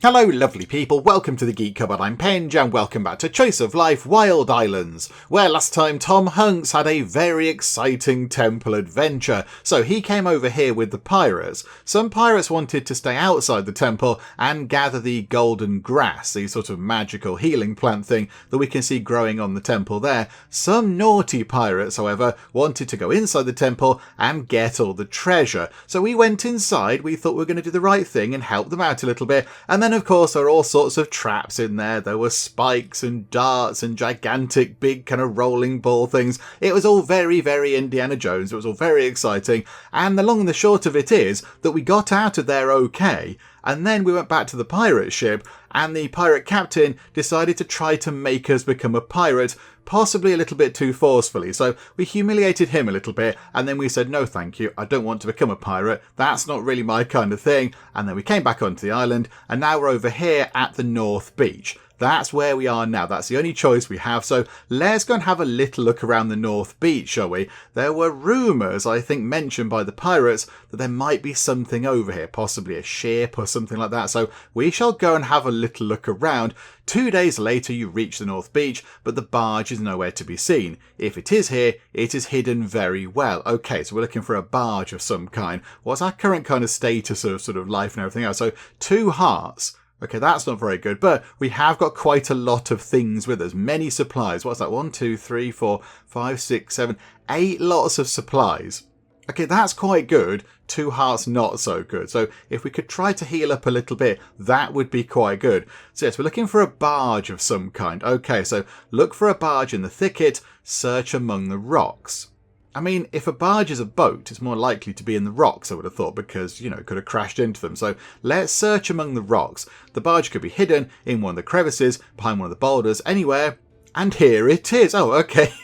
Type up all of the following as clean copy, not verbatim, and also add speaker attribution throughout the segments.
Speaker 1: Hello lovely people, welcome to the Geek Cupboard, I'm Penge and welcome back to Choice of Life Wild Islands, where last time Tom Hunks had a very exciting temple adventure. So he came over here with the pirates. Some pirates wanted to stay outside the temple and gather the golden grass, the sort of magical healing plant thing that we can see growing on the temple there. Some naughty pirates, however, wanted to go inside the temple and get all the treasure. So we went inside, we thought we were going to do the right thing and help them out a little bit, and then of course there are all sorts of traps in there. There were spikes and darts and gigantic big kind of rolling ball things. It was all very, very Indiana Jones. It was all very exciting. And the long and the short of it is that we got out of there okay. And then we went back to the pirate ship and the pirate captain decided to try to make us become a pirate, possibly a little bit too forcefully. So we humiliated him a little bit and then we said, no thank you, I don't want to become a pirate. That's not really my kind of thing. And then we came back onto the island and now we're over here at the North Beach. That's where we are now. That's the only choice we have. So let's go and have a little look around the North Beach, shall we? There were rumours, I think, mentioned by the pirates that there might be something over here, possibly a ship or something like that. So we shall go and have a little look around. 2 days later, you reach the North Beach, but the barge is nowhere to be seen. If it is here, it is hidden very well. Okay, so we're looking for a barge of some kind. What's our current kind of status of sort of life and everything else? So 2 hearts. Okay, that's not very good, but we have got quite a lot of things with us. Many supplies. What's that? 1, 2, 3, 4, 5, 6, 7, 8 lots of supplies. Okay, that's quite good. 2 hearts, not so good. So if we could try to heal up a little bit, that would be quite good. So yes, we're looking for a barge of some kind. Okay, so look for a barge in the thicket, search among the rocks. I mean, if a barge is a boat, it's more likely to be in the rocks, I would have thought, because, you know, it could have crashed into them. So let's search among the rocks. The barge could be hidden in one of the crevices, behind one of the boulders, anywhere. And here it is. Oh, okay.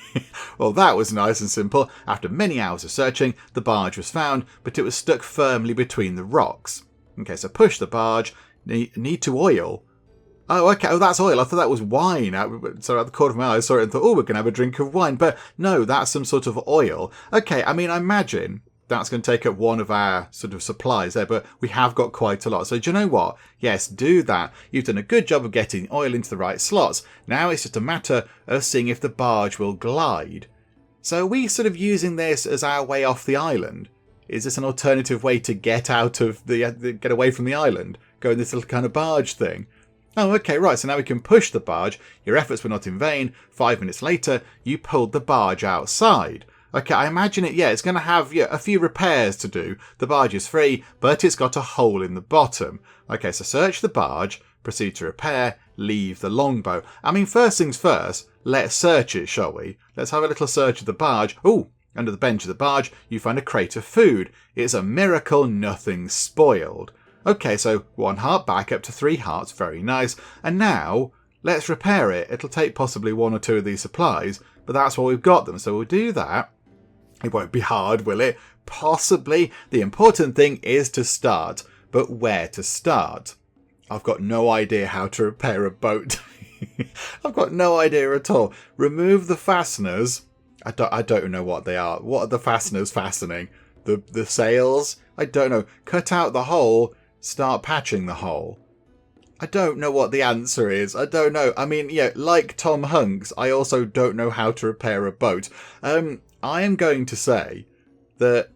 Speaker 1: Well, that was nice and simple. After many hours of searching, the barge was found, but it was stuck firmly between the rocks. Okay, so push the barge. Need to oil. Oh, okay. Oh, that's oil. I thought that was wine. So at the corner of my eye, I saw it and thought, oh, we're going to have a drink of wine. But no, that's some sort of oil. Okay, I mean, I imagine that's going to take up one of our sort of supplies there, but we have got quite a lot. So do you know what? Yes, do that. You've done a good job of getting oil into the right slots. Now it's just a matter of seeing if the barge will glide. So are we sort of using this as our way off the island? Is this an alternative way to get out of get away from the island? Go in this little kind of barge thing? Oh, okay, right, so now we can push the barge. Your efforts were not in vain. 5 minutes later, you pulled the barge outside. Okay, I imagine it's going to have a few repairs to do. The barge is free, but it's got a hole in the bottom. Okay, so search the barge, proceed to repair, leave the longbow. I mean, first things first, let's search it, shall we? Let's have a little search of the barge. Ooh, under the bench of the barge, you find a crate of food. It's a miracle nothing spoiled. Okay, so 1 heart back up to 3 hearts, very nice. And now, let's repair it. It'll take possibly 1 or 2 of these supplies, but that's why we've got them. So we'll do that. It won't be hard, will it? Possibly. The important thing is to start, but where to start? I've got no idea how to repair a boat. I've got no idea at all. Remove the fasteners. I don't know what they are. What are the fasteners fastening? The sails? I don't know. Cut out the hole. Start patching the hole. I don't know what the answer is. I don't know. I mean, like Tom Hunks, I also don't know how to repair a boat. I am going to say that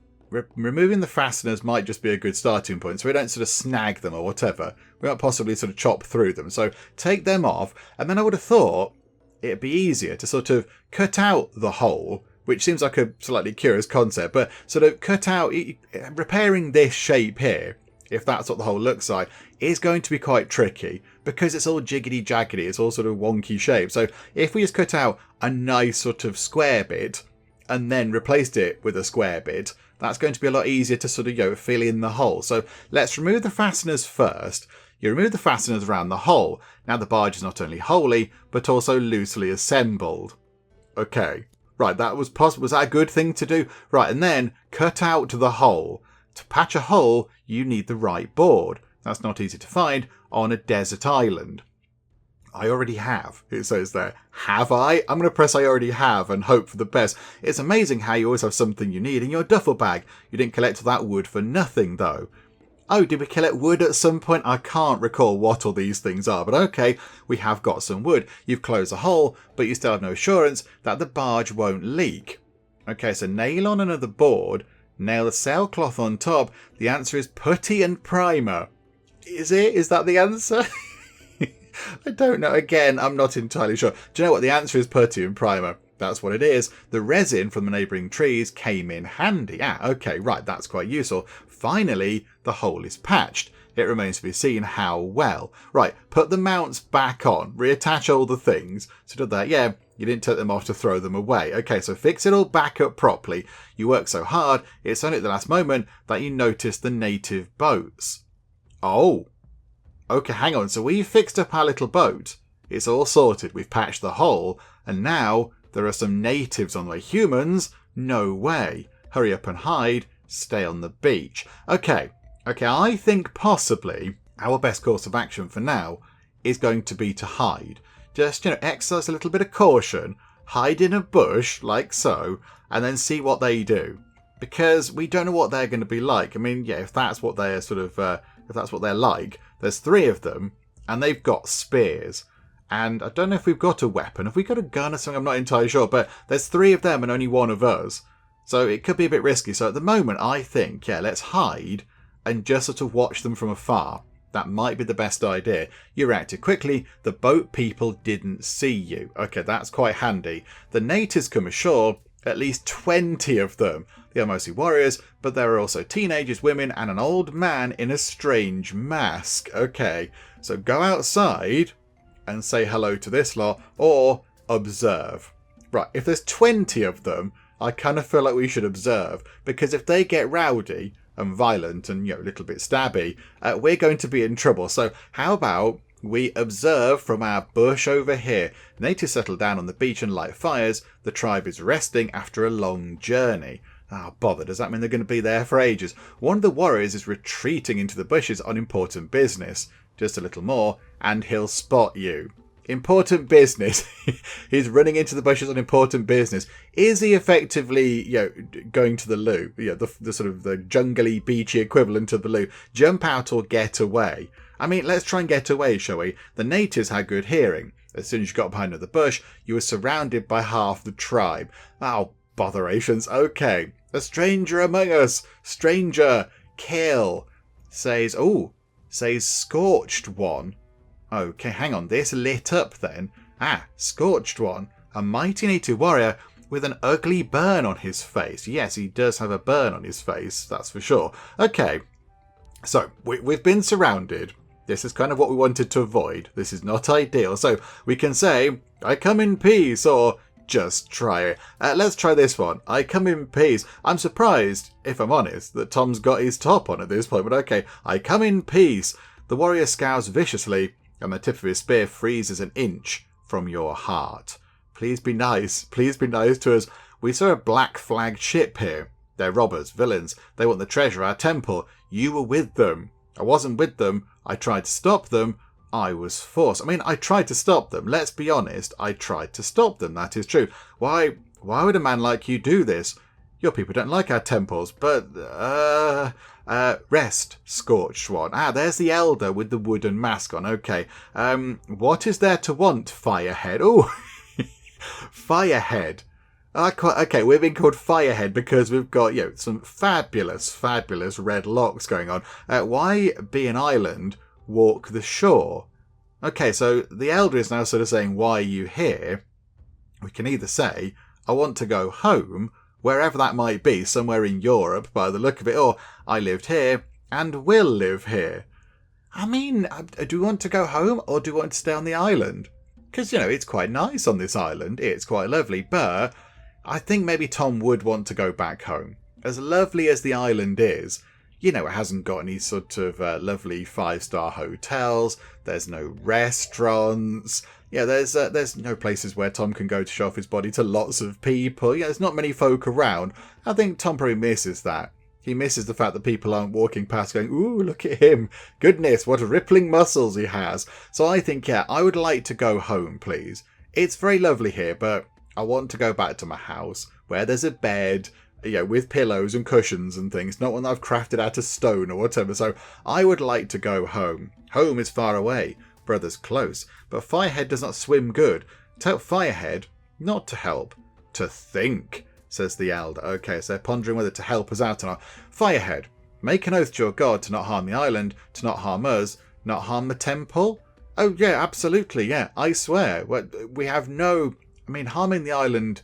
Speaker 1: removing the fasteners might just be a good starting point, so we don't sort of snag them or whatever. We might possibly sort of chop through them. So take them off, and then I would have thought it'd be easier to sort of cut out the hole, which seems like a slightly curious concept, but sort of cut out, repairing this shape here, if that's what the hole looks like, is going to be quite tricky because it's all jiggity-jaggedy, it's all sort of wonky shape. So if we just cut out a nice sort of square bit and then replaced it with a square bit, that's going to be a lot easier to sort of, fill in the hole. So let's remove the fasteners first. You remove the fasteners around the hole. Now the barge is not only wholly, but also loosely assembled. Okay, right, that was possible. Was that a good thing to do? Right, and then cut out the hole. To patch a hole, you need the right board. That's not easy to find on a desert island. I already have, it says there. Have I? I'm going to press I already have and hope for the best. It's amazing how you always have something you need in your duffel bag. You didn't collect all that wood for nothing, though. Oh, did we collect wood at some point? I can't recall what all these things are, but okay, we have got some wood. You've closed a hole, but you still have no assurance that the barge won't leak. Okay, so nail on another board, nail the sailcloth on top. The answer is putty and primer. Is it? Is that the answer? I don't know. Again, I'm not entirely sure. Do you know what? The answer is putty and primer. That's what it is. The resin from the neighbouring trees came in handy. Okay, right, that's quite useful. Finally, the hole is patched. It remains to be seen how well. Right, put the mounts back on. Reattach all the things. So did that. Yeah, you didn't take them off to throw them away. Okay, so fix it all back up properly. You work so hard, it's only at the last moment that you notice the native boats. Oh. Okay, hang on. So we fixed up our little boat. It's all sorted. We've patched the hole. And now there are some natives on the way. Humans? No way. Hurry up and hide. Stay on the beach. Okay, I think possibly our best course of action for now is going to be to hide. Just, exercise a little bit of caution. Hide in a bush, like so, and then see what they do. Because we don't know what they're going to be like. I mean, yeah, if that's what they're if that's what they're like, there's 3 of them, and they've got spears. And I don't know if we've got a weapon. Have we got a gun or something? I'm not entirely sure. But there's 3 of them and only 1 of us. So it could be a bit risky. So at the moment, I think, let's hide and just sort of watch them from afar. That might be the best idea. You reacted quickly. The boat people didn't see you. Okay, that's quite handy. The natives come ashore. At least 20 of them. They are mostly warriors, but there are also teenagers, women, and an old man in a strange mask. Okay, so go outside and say hello to this lot, or observe. Right, if there's 20 of them, I kind of feel like we should observe, because if they get rowdy and violent and, a little bit stabby, we're going to be in trouble. So how about we observe from our bush over here? Natives settle down on the beach and light fires. The tribe is resting after a long journey. Bother, does that mean they're going to be there for ages? One of the warriors is retreating into the bushes on important business. Just a little more, and he'll spot you. Important business. He's running into the bushes on important business. Is he effectively, going to the loo? The sort of the jungly, beachy equivalent of the loo. Jump out or get away. I mean, let's try and get away, shall we? The natives had good hearing. As soon as you got behind the bush, you were surrounded by half the tribe. Botherations. Okay. A stranger among us. Stranger. Kill. Says scorched one. Okay, hang on. This lit up then. Scorched one. A mighty native warrior with an ugly burn on his face. Yes, he does have a burn on his face. That's for sure. Okay. So, we've been surrounded. This is kind of what we wanted to avoid. This is not ideal. So, we can say, I come in peace, or just try it. Let's try this one. I come in peace. I'm surprised, if I'm honest, that Tom's got his top on at this point. But okay, I come in peace. The warrior scowls viciously, and the tip of his spear freezes an inch from your heart. Please be nice. Please be nice to us. We saw a black-flagged ship here. They're robbers, villains. They want the treasure, our temple. You were with them. I wasn't with them. I tried to stop them. I was forced. I mean, I tried to stop them. Let's be honest. I tried to stop them. That is true. Why would a man like you do this? Your people don't like our temples, but, rest, scorched one. There's the elder with the wooden mask on. Okay. What is there to want, Firehead? Oh, Firehead. Okay, we're being called Firehead because we've got, some fabulous, fabulous red locks going on. Why be an island? Walk the shore. Okay, so the elder is now sort of saying, why are you here? We can either say, I want to go home, wherever that might be, somewhere in Europe by the look of it, or I lived here and will live here. I mean, do we want to go home or do we want to stay on the island? Because, it's quite nice on this island. It's quite lovely, but I think maybe Tom would want to go back home. As lovely as the island is, it hasn't got any sort of lovely 5-star hotels. There's no restaurants. There's no places where Tom can go to show off his body to lots of people. There's not many folk around. I think Tom probably misses that. He misses the fact that people aren't walking past going, ooh, look at him. Goodness, what rippling muscles he has. So I think, I would like to go home, please. It's very lovely here, but I want to go back to my house where there's a bed, with pillows and cushions and things, not one that I've crafted out of stone or whatever. So I would like to go home. Home is far away, brother's close, but Firehead does not swim good. Tell Firehead not to help, to think, says the elder. Okay, so they're pondering whether to help us out or not. Firehead, make an oath to your god to not harm the island, to not harm us, not harm the temple. Oh, yeah, absolutely, yeah, I swear. We have no... I mean, harming the island...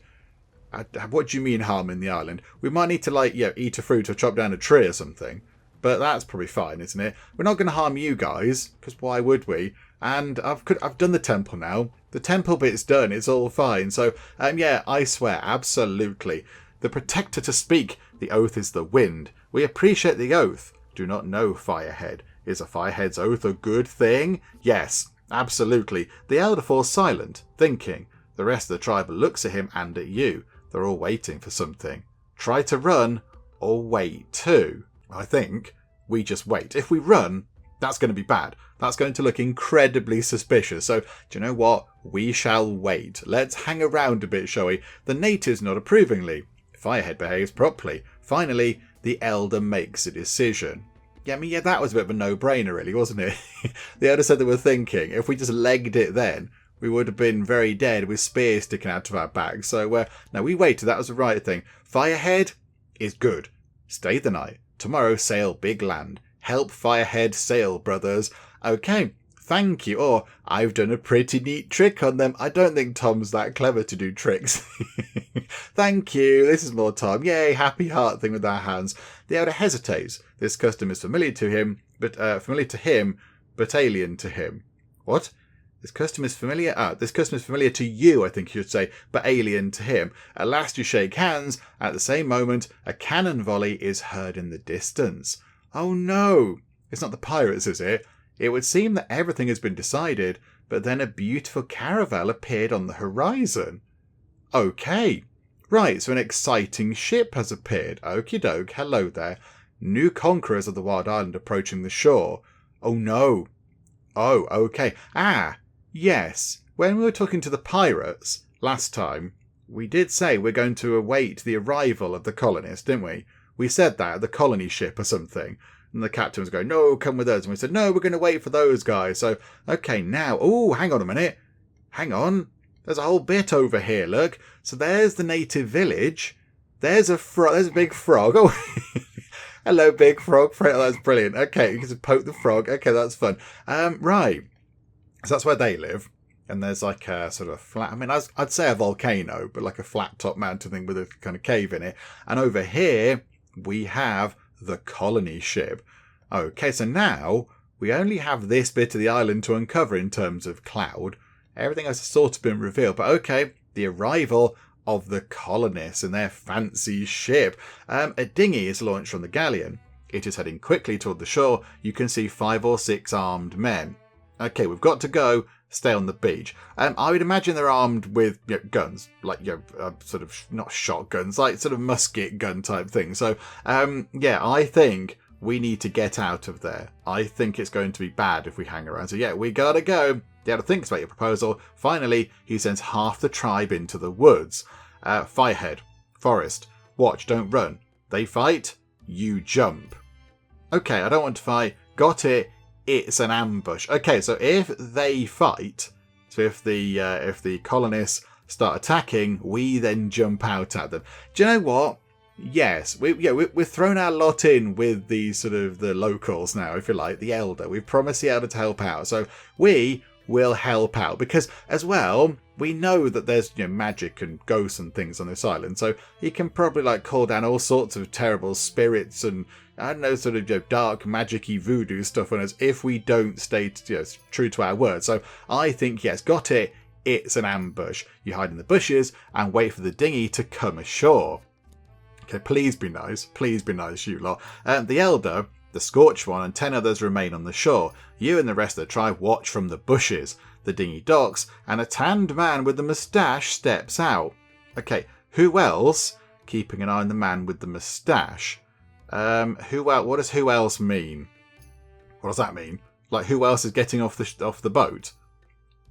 Speaker 1: What do you mean harming the island? We might need to, eat a fruit or chop down a tree or something. But that's probably fine, isn't it? We're not going to harm you guys, because why would we? And I've done the temple now. The temple bit's done, it's all fine. So, yeah, I swear, absolutely. The protector to speak, the oath is the wind. We appreciate the oath. Do not know, Firehead. Is a Firehead's oath a good thing? Yes, absolutely. The elder falls silent, thinking. The rest of the tribe looks at him and at you. They're all waiting for something. Try to run, or wait too. I think we just wait. If we run, that's going to be bad. That's going to look incredibly suspicious. So, do you know what? We shall wait. Let's hang around a bit, shall we? The natives nod approvingly. Firehead behaves properly. Finally, the elder makes a decision. Yeah, that was a bit of a no-brainer, really, wasn't it? The elder said they were thinking, if we just legged it then, we would have been very dead with spears sticking out of our backs. So, no, we waited. That was the right thing. Firehead is good. Stay the night. Tomorrow sail big land. Help Firehead sail, brothers. Okay, thank you. Or, I've done a pretty neat trick on them. I don't think Tom's that clever to do tricks. Thank you. This is more Tom. Yay, happy heart thing with our hands. The elder hesitates. This custom is familiar to him, but alien to him. What? This custom is familiar to you, I think you should say, but alien to him. At last you shake hands. At the same moment, a cannon volley is heard in the distance. Oh no! It's not the pirates, is it? It would seem that everything has been decided, but then a beautiful caravel appeared on the horizon. Okay. Right, so an exciting ship has appeared. Okie doke, hello there. New conquerors of the Wild Island approaching the shore. Oh no. Oh, okay. Yes, when we were talking to the pirates last time, we did say we're going to await the arrival of the colonists, didn't we? We said that, the colony ship or something. And the captain was going, no, come with us. And we said, no, we're going to wait for those guys. So, okay, now, hang on a minute. Hang on. There's a whole bit over here, look. So there's the native village. There's a big frog. Oh, hello, big frog. That's brilliant. Okay, you can just poke the frog. Okay, that's fun. Right. So that's where they live. And there's like a sort of flat, I'd say a volcano, but like a flat top mountain thing with a kind of cave in it. And over here, we have the colony ship. Okay, so now we only have this bit of the island to uncover in terms of cloud. Everything else has sort of been revealed. But okay, the arrival of the colonists and their fancy ship. A dinghy is launched from the galleon. It is heading quickly toward the shore. You can see 5 or 6 armed men. Okay, we've got to go. Stay on the beach. I would imagine they're armed with guns, like sort of not shotguns, like sort of musket gun type thing. So, I think we need to get out of there. I think it's going to be bad if we hang around. So yeah, we gotta go. The elder thinks about your proposal. Finally, he sends half the tribe into the woods. Firehead, Forest, watch, don't run. They fight, you jump. Okay, I don't want to fight. Got it. It's an ambush. Okay, so if they fight, so if the colonists start attacking, we then jump out at them. Do you know what? Yes, we've thrown our lot in with the sort of the locals now, if you like, the elder. We've promised the elder to help out, so we will help out because, as well, we know that there's magic and ghosts and things on this island, so he can probably call down all sorts of terrible spirits and I don't know, sort of dark magic-y voodoo stuff on us if we don't stay true to our word. So I think, yes, got it. It's an ambush. You hide in the bushes and wait for the dinghy to come ashore. Okay, please be nice. Please be nice, you lot. The elder, the scorched one, and 10 others remain on the shore. You and the rest of the tribe watch from the bushes. The dinghy docks, and a tanned man with the moustache steps out. Okay, who else? Keeping an eye on the man with the moustache. What does who else mean? What does that mean? Like, who else is getting off the boat?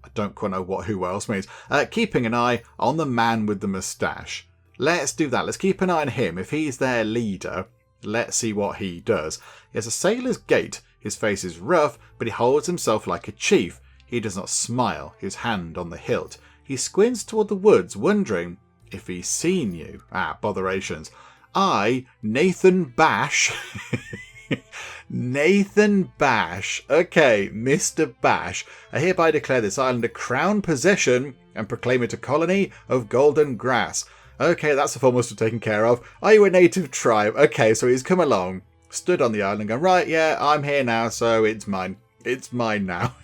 Speaker 1: I don't quite know what who else means. Keeping an eye on the man with the moustache. let's do that. Let's keep an eye on him. If he's their leader, let's see what he does. He has a sailor's gait. His face is rough, but he holds himself like a chief. He does not smile, his hand on the hilt. He squints toward the woods, wondering if he's seen you. Botherations. I, Nathan Bash... Nathan Bash. Okay, Mr. Bash. I hereby declare this island a crown possession and proclaim it a colony of golden grass. Okay, that's the foremost taken care of. Are you a native tribe? Okay, so he's come along, stood on the island and gone, right, yeah, I'm here now, so it's mine. It's mine now.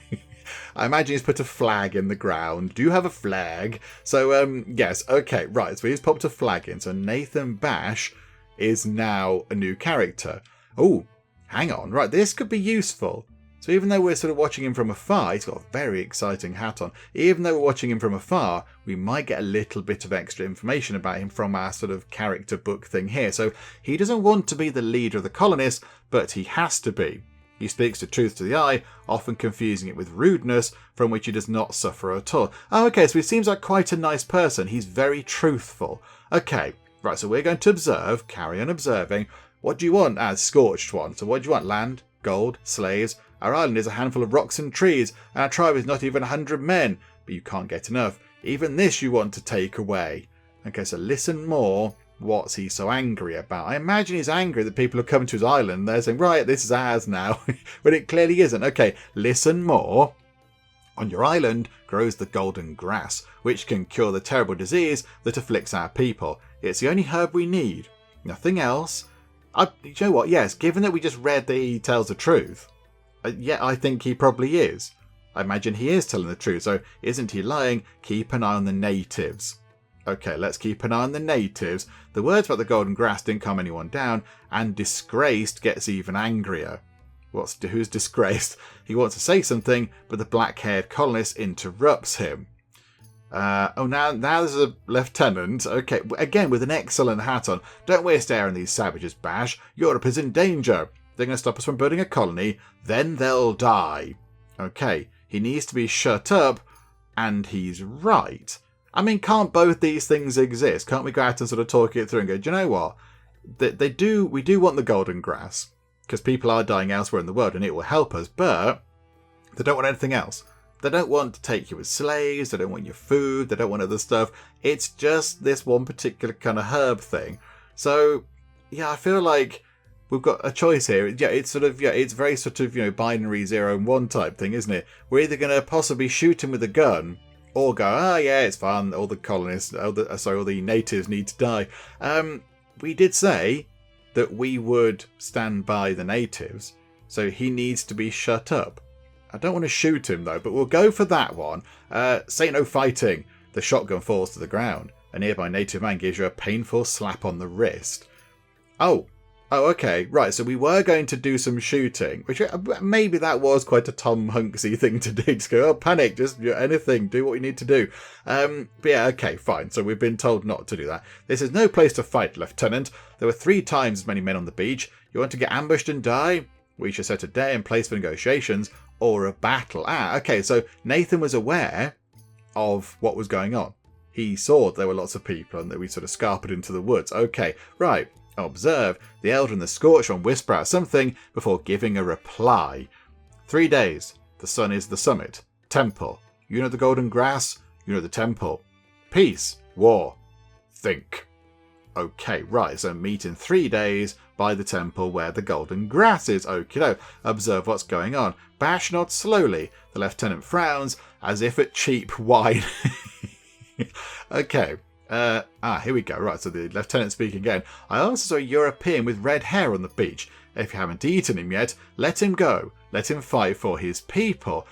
Speaker 1: I imagine he's put a flag in the ground. Do you have a flag? So, yes, okay, right. So he's popped a flag in. So Nathan Bash is now a new character. Oh, hang on. Right, this could be useful. So even though we're sort of watching him from afar, he's got a very exciting hat on. Even though we're watching him from afar, we might get a little bit of extra information about him from our sort of character book thing here. So he doesn't want to be the leader of the colonists, but he has to be. He speaks the truth to the eye, often confusing it with rudeness, from which he does not suffer at all. Oh, okay, so he seems like quite a nice person. He's very truthful. Okay, right, so we're going to observe, carry on observing. What do you want as Scorched One? So what do you want? Land, gold, slaves? Our island is a handful of rocks and trees, and our tribe is not even 100 men. But you can't get enough. Even this you want to take away. Okay, so listen more. What's he so angry about? I imagine he's angry that people have come to his island. They're saying, right, this is ours now. But it clearly isn't. Okay, listen more. On your island grows the golden grass, which can cure the terrible disease that afflicts our people. It's the only herb we need. Nothing else. You know what? Yes, given that we just read that he tells the truth, yeah, I think he probably is. I imagine he is telling the truth. So isn't he lying? Keep an eye on the natives. Okay, let's keep an eye on the natives. The words about the golden grass didn't calm anyone down, and disgraced gets even angrier. Who's disgraced? He wants to say something, but the black-haired colonist interrupts him. Now there's a lieutenant. Okay, again with an excellent hat on. Don't waste air on these savages, Bash. Europe is in danger. They're going to stop us from building a colony, then they'll die. Okay, he needs to be shut up, and he's right. I mean, can't both these things exist? Can't we go out and sort of talk it through and go, do you know what? We do want the golden grass, because people are dying elsewhere in the world, and it will help us, but they don't want anything else. They don't want to take you as slaves, they don't want your food, they don't want other stuff. It's just this one particular kind of herb thing. So, yeah, I feel like we've got a choice here. Yeah, it's sort of, it's very sort of, binary 0 and 1 type thing, isn't it? We're either going to possibly shoot him with a gun, or go, yeah, it's fine, all the colonists, all the natives need to die. We did say that we would stand by the natives, so he needs to be shut up. I don't want to shoot him, though, but we'll go for that one. Say no fighting. The shotgun falls to the ground. A nearby native man gives you a painful slap on the wrist. Oh, okay, right, so we were going to do some shooting, which maybe that was quite a Tom Hunksy thing to do. Just go, panic, just anything, do what you need to do. But yeah, okay, fine, so we've been told not to do that. This is no place to fight, Lieutenant. There were 3 times as many men on the beach. You want to get ambushed and die? We should set a day and place for negotiations, or a battle. Okay, so Nathan was aware of what was going on. He saw there were lots of people and that we sort of scarpered into the woods. Okay, right. Observe. The elder and the scorched one whisper out something before giving a reply. 3 days. The sun is the summit. Temple. You know the golden grass. You know the temple. Peace. War. Think. Okay, right. So meet in 3 days by the temple where the golden grass is. Okay, observe what's going on. Bash nods slowly. The lieutenant frowns as if at cheap wine. Okay. Here we go. Right, so the lieutenant speaking again. I also saw a European with red hair on the beach. If you haven't eaten him yet, let him go. Let him fight for his people.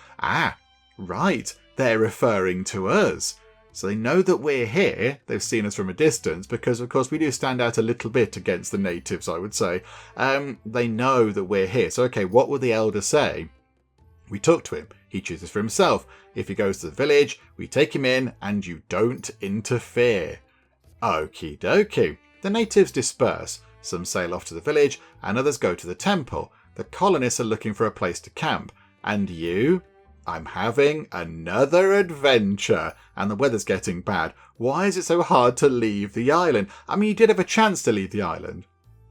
Speaker 1: Right. They're referring to us. So they know that we're here. They've seen us from a distance because, of course, we do stand out a little bit against the natives, I would say. They know that we're here. So, okay, what will the elder say? We talk to him. He chooses for himself. If he goes to the village, we take him in and you don't interfere. Okie dokie. The natives disperse. Some sail off to the village and others go to the temple. The colonists are looking for a place to camp. And you? I'm having another adventure, and the weather's getting bad. Why is it so hard to leave the island? I mean, you did have a chance to leave the island.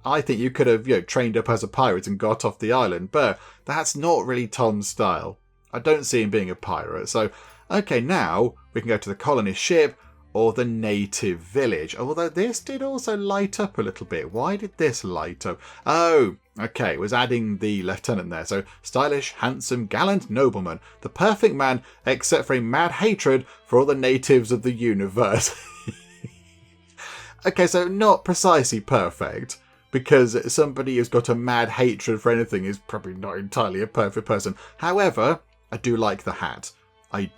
Speaker 1: I think you could have, trained up as a pirate and got off the island, but that's not really Tom's style. I don't see him being a pirate. So, okay, now we can go to the colonist ship or the native village. Although this did also light up a little bit. Why did this light up? Oh, okay, it was adding the lieutenant there. So, stylish, handsome, gallant nobleman. The perfect man, except for a mad hatred for all the natives of the universe. Okay, so not precisely perfect. Because somebody who's got a mad hatred for anything is probably not entirely a perfect person. However, I do like the hat. I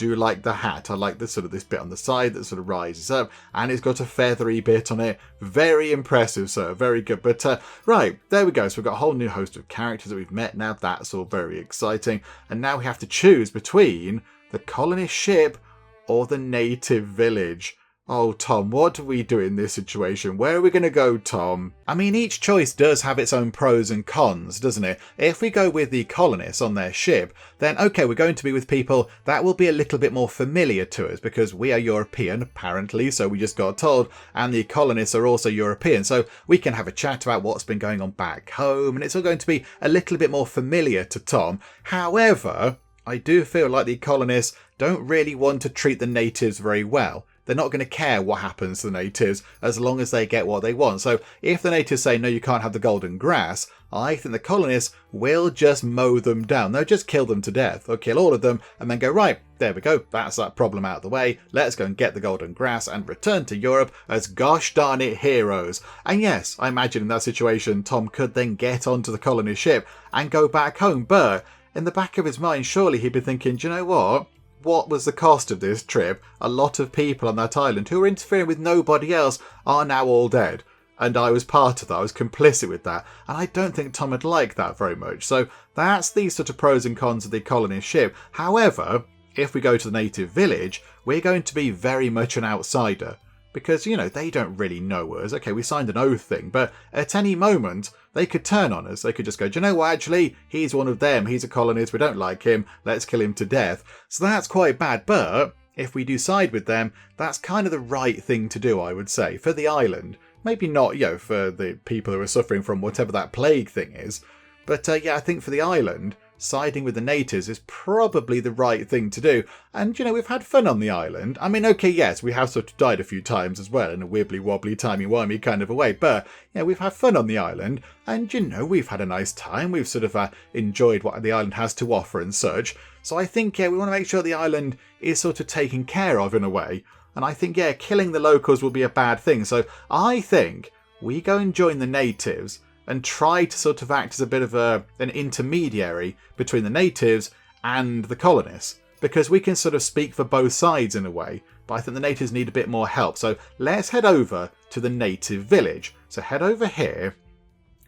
Speaker 1: like the sort of this bit on the side that sort of rises up, and it's got a feathery bit on it. Very impressive, sir. Very good. But right, there we go. So we've got a whole new host of characters that we've met now. That's all very exciting. And now we have to choose between the colonist ship or the native village. Oh, Tom, what do we do in this situation? Where are we going to go, Tom? I mean, each choice does have its own pros and cons, doesn't it? If we go with the colonists on their ship, then okay, we're going to be with people that will be a little bit more familiar to us because we are European, apparently, so we just got told, and the colonists are also European, so we can have a chat about what's been going on back home, and it's all going to be a little bit more familiar to Tom. However, I do feel like the colonists don't really want to treat the natives very well. They're not going to care what happens to the natives as long as they get what they want. So if the natives say, no, you can't have the golden grass, I think the colonists will just mow them down. They'll just kill them to death. They'll kill all of them and then go, right, there we go. That's that problem out of the way. Let's go and get the golden grass and return to Europe as gosh darn it heroes. And yes, I imagine in that situation, Tom could then get onto the colonist ship and go back home. But in the back of his mind, surely he'd be thinking, do you know what? What was the cost of this trip? A lot of people on that island who were interfering with nobody else are now all dead. And I was part of that. I was complicit with that. And I don't think Tom would like that very much. So that's the sort of pros and cons of the colonist ship. However, if we go to the native village, we're going to be very much an outsider. Because, they don't really know us. Okay, we signed an oath thing. But at any moment, they could turn on us. They could just go, do you know what, actually, he's one of them. He's a colonist. We don't like him. Let's kill him to death. So that's quite bad. But if we do side with them, that's kind of the right thing to do, I would say, for the island. Maybe not, for the people who are suffering from whatever that plague thing is. But I think for the island, siding with the natives is probably the right thing to do. And, we've had fun on the island. I mean, okay, yes, we have sort of died a few times as well in a wibbly-wobbly, timey-wimey kind of a way. But, we've had fun on the island. And, we've had a nice time. We've sort of enjoyed what the island has to offer and such. So I think, we want to make sure the island is sort of taken care of in a way. And I think, killing the locals will be a bad thing. So I think we go and join the natives and try to sort of act as a bit of an intermediary between the natives and the colonists. Because we can sort of speak for both sides in a way, but I think the natives need a bit more help. So let's head over to the native village. So head over here.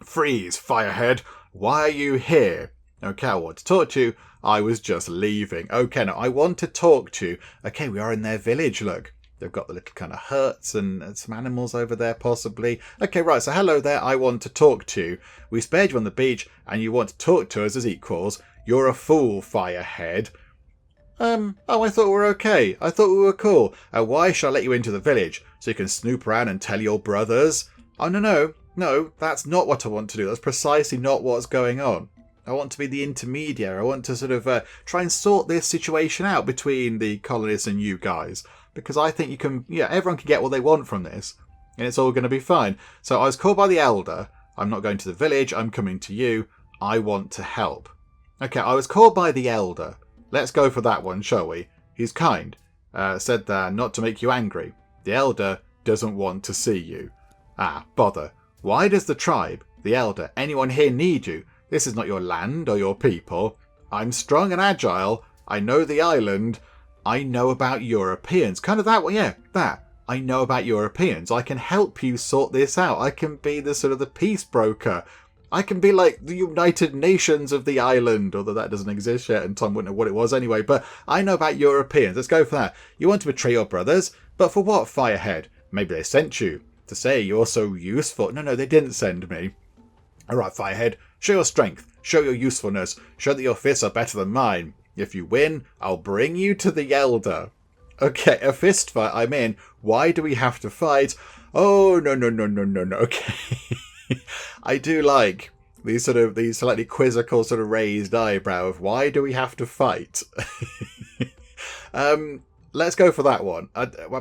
Speaker 1: Freeze, Firehead. Why are you here? Okay, I want to talk to you. I was just leaving. Okay, now I want to talk to you. Okay, we are in their village, look. They've got the little kind of huts and some animals over there, possibly. Okay, right, so hello there, I want to talk to you. We spared you on the beach, and you want to talk to us as equals. You're a fool, Firehead. I thought we were okay. I thought we were cool. Why shall I let you into the village? So you can snoop around and tell your brothers? Oh, no, that's not what I want to do. That's precisely not what's going on. I want to be the intermediary. I want to sort of try and sort this situation out between the colonists and you guys. Because I think you can, everyone can get what they want from this. And it's all going to be fine. So I was called by the elder. I'm not going to the village. I'm coming to you. I want to help. Okay, I was called by the elder. Let's go for that one, shall we? He's kind. Said there not to make you angry. The elder doesn't want to see you. Ah, bother. Why does the tribe, the elder, anyone here need you? This is not your land or your people. I'm strong and agile. I know the island. I know about Europeans. Kind of that way, that. I know about Europeans. I can help you sort this out. I can be the sort of the peace broker. I can be like the United Nations of the island, although that doesn't exist yet and Tom wouldn't know what it was anyway. But I know about Europeans. Let's go for that. You want to betray your brothers? But for what, Firehead? Maybe they sent you to say you're so useful. No, they didn't send me. All right, Firehead, show your strength. Show your usefulness. Show that your fists are better than mine. If you win, I'll bring you to the Elder. Okay, a fist fight, I'm in. Why do we have to fight? Oh, no. Okay. I do like these slightly quizzical sort of raised eyebrow of why do we have to fight? Let's go for that one.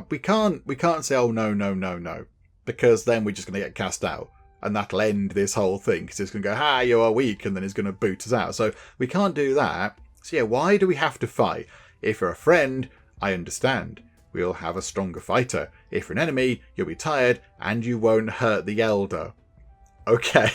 Speaker 1: We can't say, oh, no, because then we're just going to get cast out. And that'll end this whole thing, because it's going to go, you are weak, and then it's going to boot us out. So we can't do that. So yeah, why do we have to fight? If you're a friend, I understand. We'll have a stronger fighter. If you're an enemy, you'll be tired, and you won't hurt the Elder. Okay.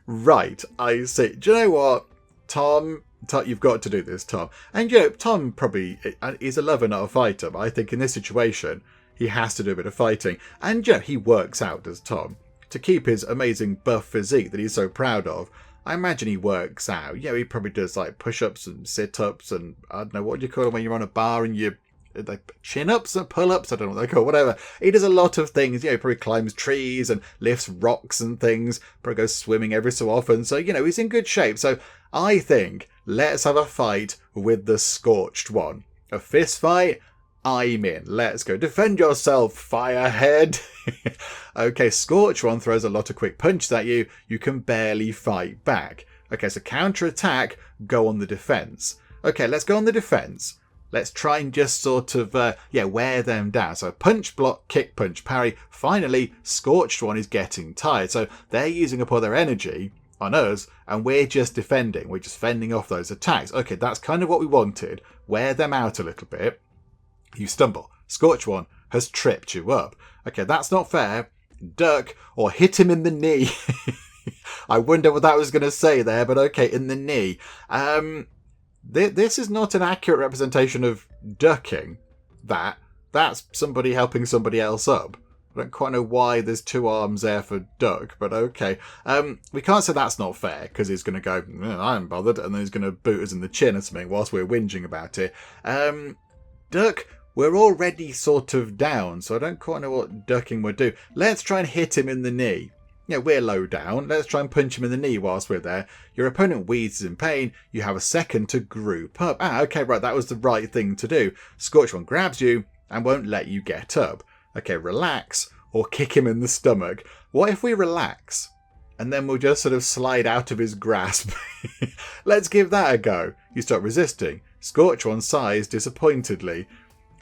Speaker 1: Right, I see. Do you know what? Tom, you've got to do this, Tom. And Tom probably is a lover, not a fighter, but I think in this situation, he has to do a bit of fighting. And he works out, does Tom? To keep his amazing buff physique that he's so proud of, I imagine he works out. He probably does like push-ups and sit-ups and I don't know, what do you call them when you're on a bar and you like chin-ups and pull-ups? I don't know what they call, whatever. He does a lot of things. He probably climbs trees and lifts rocks and things. Probably goes swimming every so often. So, he's in good shape. So I think let's have a fight with the Scorched One. A fist fight? I'm in. Let's go. Defend yourself, Firehead. Okay, Scorched One throws a lot of quick punches at you. You can barely fight back. Okay, so counter-attack, go on the defense. Okay, let's go on the defense. Let's try and just sort of, wear them down. So punch, block, kick, punch, parry. Finally, Scorched One is getting tired. So they're using up all their energy on us, and we're just defending. We're just fending off those attacks. Okay, that's kind of what we wanted. Wear them out a little bit. You stumble. Scorched One has tripped you up. Okay, that's not fair. Duck or hit him in the knee. I wonder what that was going to say there, but okay, in the knee. This is not an accurate representation of ducking. That's somebody helping somebody else up. I don't quite know why there's two arms there for duck, but okay. We can't say that's not fair, because he's going to go, I'm bothered, and then he's going to boot us in the chin or something whilst we're whinging about it. Duck, we're already sort of down, so I don't quite know what ducking would do. Let's try and hit him in the knee. We're low down. Let's try and punch him in the knee whilst we're there. Your opponent wheezes in pain. You have a second to group up. Okay, right, that was the right thing to do. Scorched One grabs you and won't let you get up. Okay, relax or kick him in the stomach. What if we relax? And then we'll just sort of slide out of his grasp. Let's give that a go. You start resisting. Scorched One sighs disappointedly.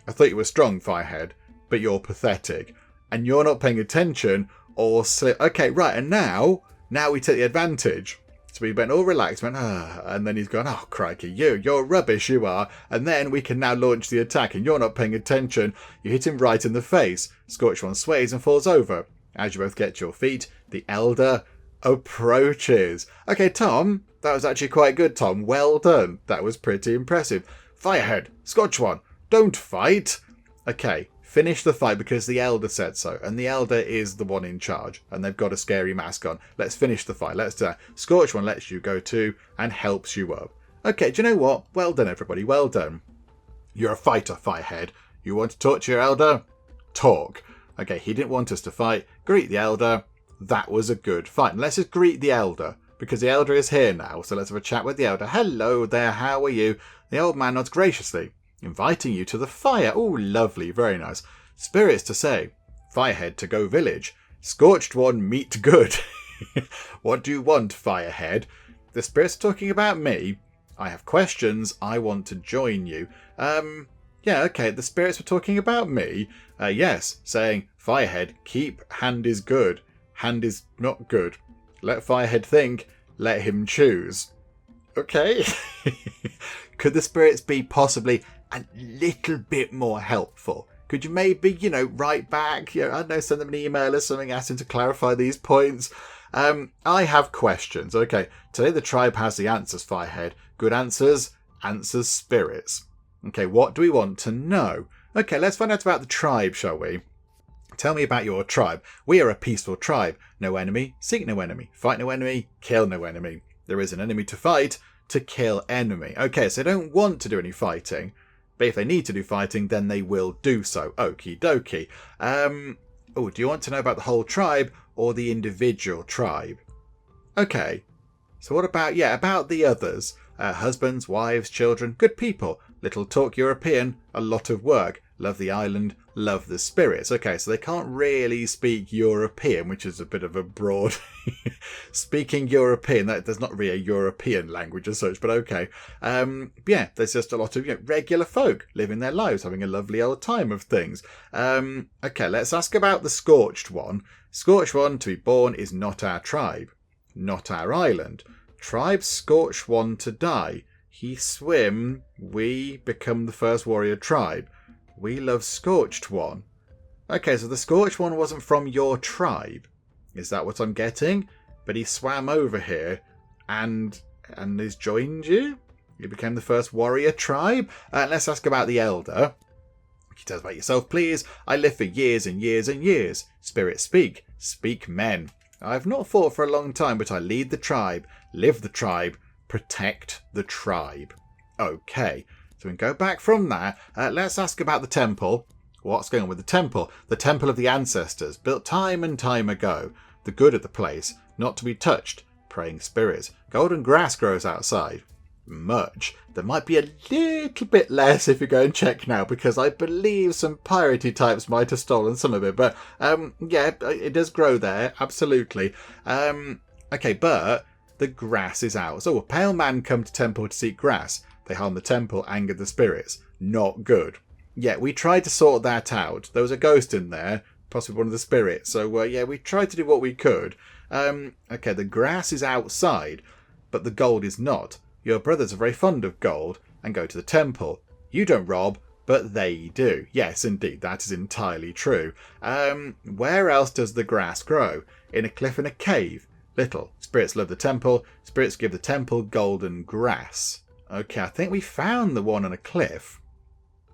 Speaker 1: I thought you were strong, Firehead, but you're pathetic. And you're not paying attention or slip. Okay, right, and now we take the advantage. So we went all relaxed, and then he's gone, oh, crikey, you're rubbish, you are. And then we can now launch the attack, and you're not paying attention. You hit him right in the face. Scorched One sways and falls over. As you both get to your feet, the Elder approaches. Okay, Tom, that was actually quite good, Tom. Well done. That was pretty impressive. Firehead, Scorched One, don't fight. Okay, finish the fight because the Elder said so. And the Elder is the one in charge. And they've got a scary mask on. Let's finish the fight. Let's do that. Scorched One lets you go too and helps you up. Okay, do you know what? Well done, everybody. Well done. You're a fighter, Firehead. You want to talk to your Elder? Talk. Okay, he didn't want us to fight. Greet the Elder. That was a good fight. And let's just greet the Elder, because the Elder is here now. So let's have a chat with the Elder. Hello there, how are you? The old man nods graciously, inviting you to the fire. Oh, lovely, very nice. Spirits to say, Firehead to go village. Scorched One meet good. What do you want, Firehead? The spirits are talking about me. I have questions. I want to join you. Yeah, okay, the spirits were talking about me. Yes, saying, Firehead, keep hand is good. Hand is not good. Let Firehead think. Let him choose. Okay. Could the spirits be possibly a little bit more helpful? Could you maybe, write back? I don't know, send them an email or something, asking to clarify these points. I have questions. Okay, today the tribe has the answers, Firehead. Good answers, answers spirits. Okay, what do we want to know? Okay, let's find out about the tribe, shall we? Tell me about your tribe. We are a peaceful tribe. No enemy, seek no enemy. Fight no enemy, kill no enemy. There is an enemy to fight, to kill enemy. Okay, so they don't want to do any fighting. But if they need to do fighting, then they will do so. Okie dokie. Do you want to know about the whole tribe or the individual tribe? Okay. So what about, about the others? Husbands, wives, children, good people. Little talk European, a lot of work. Love the island, love the spirits. Okay, so they can't really speak European, which is a bit of a broad... Speaking European, there's not really a European language as such, but okay. Yeah, there's just a lot of regular folk living their lives, having a lovely old time of things. Okay, let's ask about the Scorched One. Scorched One, to be born, is not our tribe, not our island. Tribe Scorched One to die. He swim, we become the first warrior tribe. We love Scorched One. Okay, so the Scorched One wasn't from your tribe. Is that what I'm getting? But he swam over here and has joined you? You became the first warrior tribe? Let's ask about the elder. He tells about yourself, please. I live for years and years and years. Spirits speak. Speak men. I've not fought for a long time, but I lead the tribe, live the tribe, protect the tribe. Okay. So we can go back from that. Let's ask about the temple. What's going on with the temple? The temple of the ancestors, built time and time ago. The good of the place, not to be touched. Praying spirits. Golden grass grows outside. Much. There might be a little bit less if you go and check now, because I believe some piratey types might have stolen some of it. But yeah, it does grow there. Absolutely. Okay, but the grass is out. So a pale man come to temple to seek grass. They harm the temple, anger the spirits. Not good. Yeah, we tried to sort that out. There was a ghost in there, possibly one of the spirits. So, yeah, we tried to do what we could. Okay, the grass is outside, but the gold is not. Your brothers are very fond of gold and go to the temple. You don't rob, but they do. Yes, indeed, that is entirely true. Where else does the grass grow? In a cliff and a cave. Little. Spirits love the temple. Spirits give the temple golden grass. Okay, I think we found the one on a cliff.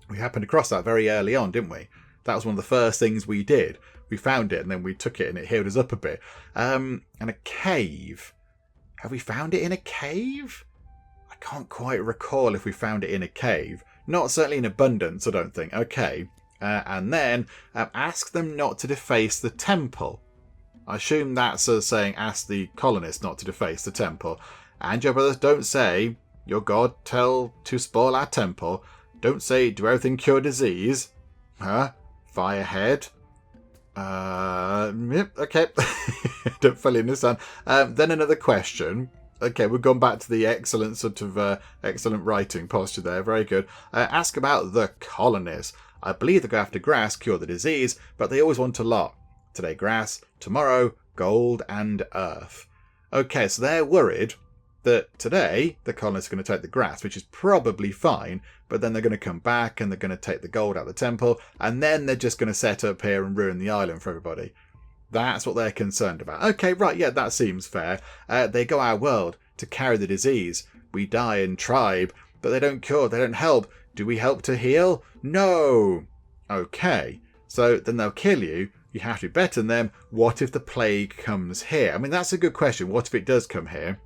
Speaker 1: We happened across that very early on, didn't we? That was one of the first things we did. We found it and then we took it and it healed us up a bit. And a cave. Have we found it in a cave? I can't quite recall if we found it in a cave. Not certainly in abundance, I don't think. Okay. And then ask them not to deface the temple. I assume that's saying ask the colonists not to deface the temple. And your brothers don't say... Your God tell to spoil our temple. Don't say do everything cure disease. Huh? Firehead. Yep, okay. Don't fully understand. Then another question. Okay, we've gone back to the excellent sort of excellent writing posture there. Very good. Ask about the colonists. I believe they go after grass, cure the disease, but they always want a lot. Today grass, tomorrow gold and earth. Okay, so they're worried that today the colonists are going to take the grass, which is probably fine, but then they're going to come back and they're going to take the gold out of the temple, and then they're just going to set up here and ruin the island for everybody. That's what they're concerned about. Okay, right, yeah, that seems fair. They go our world to carry the disease. We die in tribe, but they don't cure, they don't help. Do we help to heal? No. Okay, so then they'll kill you. You have to be better than them. What if the plague comes here? I mean, that's a good question. What if it does come here?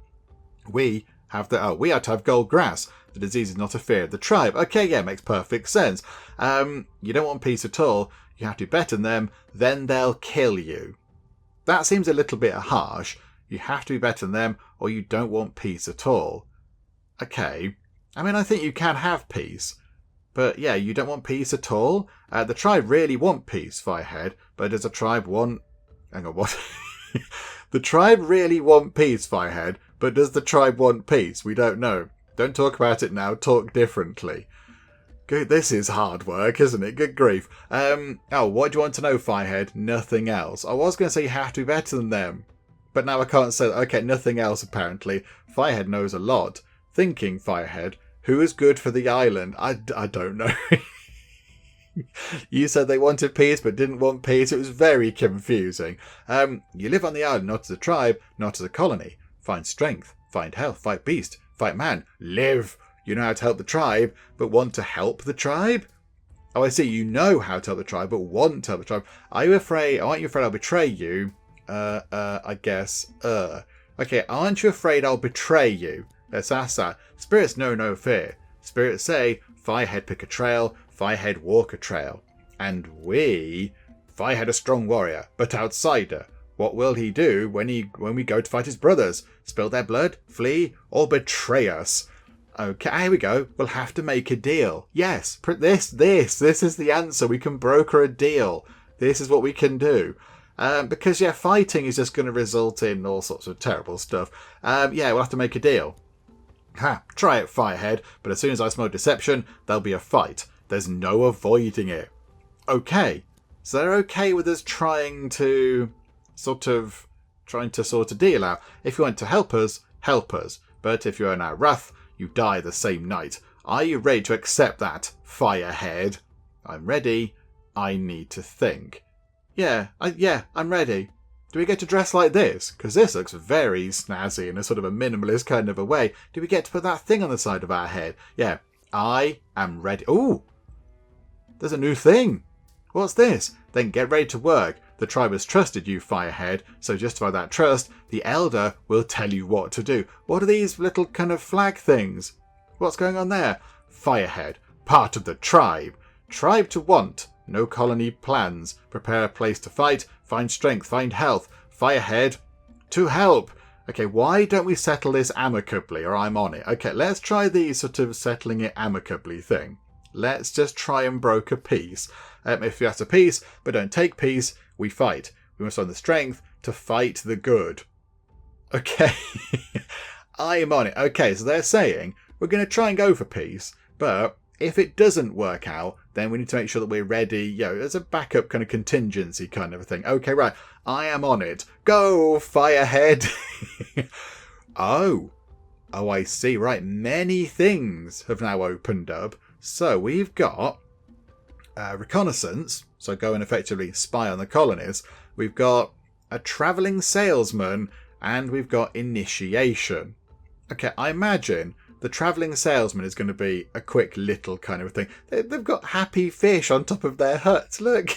Speaker 1: We have we have to have gold grass. The disease is not a fear of the tribe. Okay, yeah, makes perfect sense. You don't want peace at all. You have to be better than them. Then they'll kill you. That seems a little bit harsh. You have to be better than them, or you don't want peace at all. Okay. I mean, I think you can have peace. But yeah, you don't want peace at all? The tribe really want peace, Firehead. But does the tribe want... Hang on, what? The tribe really want peace, Firehead. But does the tribe want peace? We don't know. Don't talk about it now. Talk differently. Good, this is hard work, isn't it? Good grief. What do you want to know, Firehead? Nothing else. I was going to say you have to be better than them. But now I can't say that. Okay, nothing else, apparently. Firehead knows a lot. Thinking, Firehead. Who is good for the island? I don't know. You said they wanted peace but didn't want peace. It was very confusing. You live on the island, not as a tribe, not as a colony. Find strength, find health, fight beast, fight man, live. You know how to help the tribe, but want to help the tribe? Oh, I see. You know how to help the tribe, but want to help the tribe. Are you afraid? Aren't you afraid I'll betray you? I guess. Okay, aren't you afraid I'll betray you? Let's ask that. Spirits know no fear. Spirits say, Firehead pick a trail, Firehead walk a trail. And Firehead a strong warrior, but outsider. What will he do when we go to fight his brothers? Spill their blood, flee, or betray us? Okay, here we go. We'll have to make a deal. Yes, this is the answer. We can broker a deal. This is what we can do. Because, yeah, fighting is just going to result in all sorts of terrible stuff. Yeah, we'll have to make a deal. Ha, try it, Firehead, but as soon as I smell deception, there'll be a fight. There's no avoiding it. Okay, so they're okay with us trying to sort a deal out. If you want to help us, help us. But if you're in our wrath, you die the same night. Are you ready to accept that, Firehead? I'm ready. I need to think. Yeah, I'm ready. Do we get to dress like this? Because this looks very snazzy in a sort of a minimalist kind of a way. Do we get to put that thing on the side of our head? Yeah, I am ready. Ooh, there's a new thing. What's this? Then get ready to work. The tribe has trusted you, Firehead, so justify that trust. The Elder will tell you what to do. What are these little kind of flag things? What's going on there? Firehead, part of the tribe. Tribe to want. No colony plans. Prepare a place to fight. Find strength. Find health. Firehead, to help. Okay, why don't we settle this amicably, or I'm on it. Okay, let's try the sort of settling it amicably thing. Let's just try and broker peace. If you have a peace, but don't take peace, we fight. We must find the strength to fight the good. Okay, I'm on it. Okay, so they're saying we're going to try and go for peace, but if it doesn't work out, then we need to make sure that we're ready, as a backup kind of contingency kind of a thing. Okay, right, I am on it. Go, Firehead. Oh, I see. Right, many things have now opened up. So we've got reconnaissance, so go and effectively spy on the colonists. We've got a travelling salesman, and we've got initiation. Okay, I imagine the travelling salesman is going to be a quick little kind of thing. They've got happy fish on top of their huts. Look.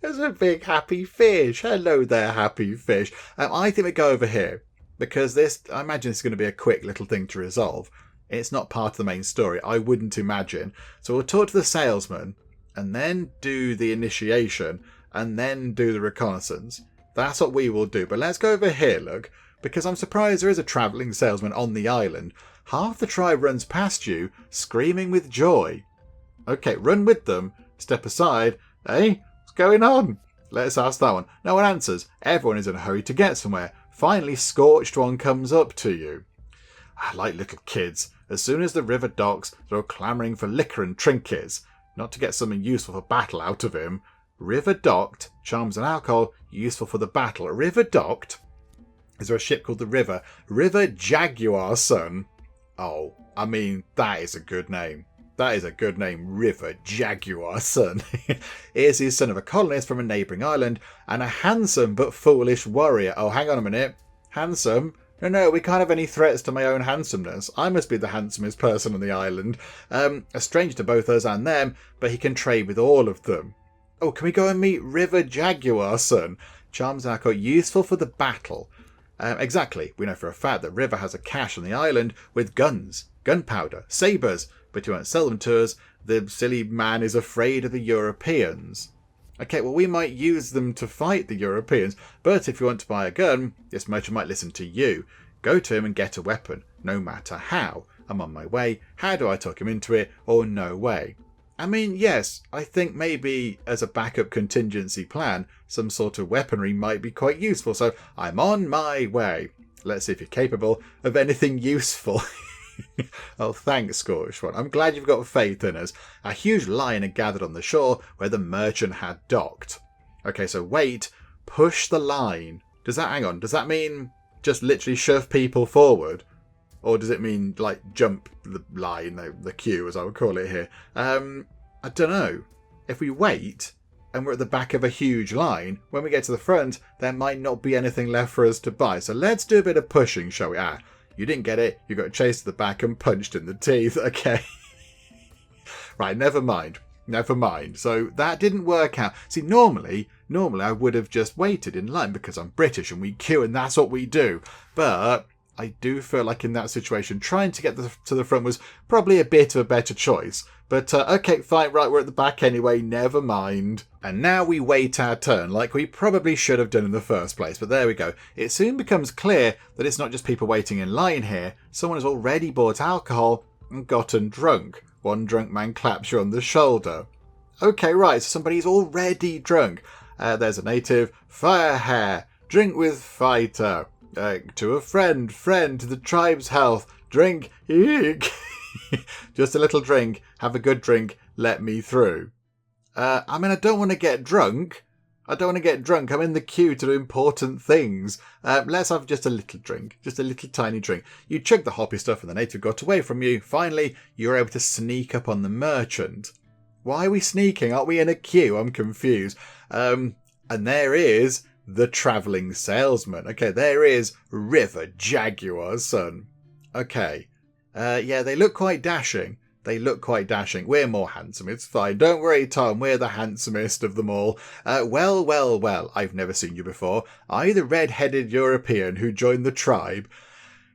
Speaker 1: There's a big happy fish. Hello there, happy fish. I think we go over here because I imagine this is going to be a quick little thing to resolve. It's not part of the main story, I wouldn't imagine. So we'll talk to the salesman and then do the initiation and then do the reconnaissance. That's what we will do. But let's go over here, look. Because I'm surprised there is a travelling salesman on the island. Half the tribe runs past you, screaming with joy. Okay, run with them. Step aside. Hey, what's going on? Let's ask that one. No one answers. Everyone is in a hurry to get somewhere. Finally, Scorched One comes up to you. Like little kids. As soon as the river docks, they're all clamouring for liquor and trinkets. Not to get something useful for battle out of him. River docked. Charms and alcohol. Useful for the battle. River docked? Is there a ship called the River? River Jaguar, son. Oh, I mean, that is a good name. That is a good name, River Jaguar, son. Here's his son of a colonist from a neighbouring island and a handsome but foolish warrior. Oh, hang on a minute. Handsome? No, we can't have any threats to my own handsomeness. I must be the handsomest person on the island. A stranger to both us and them, but he can trade with all of them. Oh, can we go and meet River Jaguar, son? Charms and alcohol, useful for the battle. Exactly. We know for a fact that River has a cache on the island with guns, gunpowder, sabres, but he won't sell them to us. The silly man is afraid of the Europeans. Okay, well, we might use them to fight the Europeans, but if you want to buy a gun, this merchant might listen to you. Go to him and get a weapon, no matter how. I'm on my way. How do I talk him into it, or no way? I mean, yes, I think maybe as a backup contingency plan, some sort of weaponry might be quite useful, so I'm on my way. Let's see if you're capable of anything useful. Oh, thanks, Scorched One. I'm glad you've got faith in us. A huge lion had gathered on the shore where the merchant had docked. Okay, so wait, push the line. Hang on, does that mean just literally shove people forward? Or does it mean, like, jump the line, the queue, as I would call it here? I don't know. If we wait, and we're at the back of a huge line, when we get to the front, there might not be anything left for us to buy. So let's do a bit of pushing, shall we? You didn't get it. You got chased to the back and punched in the teeth. Okay. Right, never mind. So that didn't work out. See, normally I would have just waited in line because I'm British and we queue and that's what we do. But I do feel like in that situation, trying to get to the front was probably a bit of a better choice. But okay, fine, right, we're at the back anyway, never mind. And now we wait our turn, like we probably should have done in the first place. But there we go. It soon becomes clear that it's not just people waiting in line here. Someone has already bought alcohol and gotten drunk. One drunk man claps you on the shoulder. Okay, right, so somebody's already drunk. There's a native. Fire hair. Drink with fighter. To a friend. Friend to the tribe's health. Drink. Eek. Just a little drink. Have a good drink. Let me through. I don't want to get drunk. I'm in the queue to do important things. Let's have just a little drink. Just a little tiny drink. You chugged the hoppy stuff and the native got away from you. Finally, you were able to sneak up on the merchant. Why are we sneaking? Aren't we in a queue? I'm confused. And there is the travelling salesman. Okay, there is River Jaguar's son. Okay. Yeah, they look quite dashing. We're more handsome. It's fine. Don't worry, Tom. We're the handsomest of them all. Well. I've never seen you before. Are you the red-headed European who joined the tribe?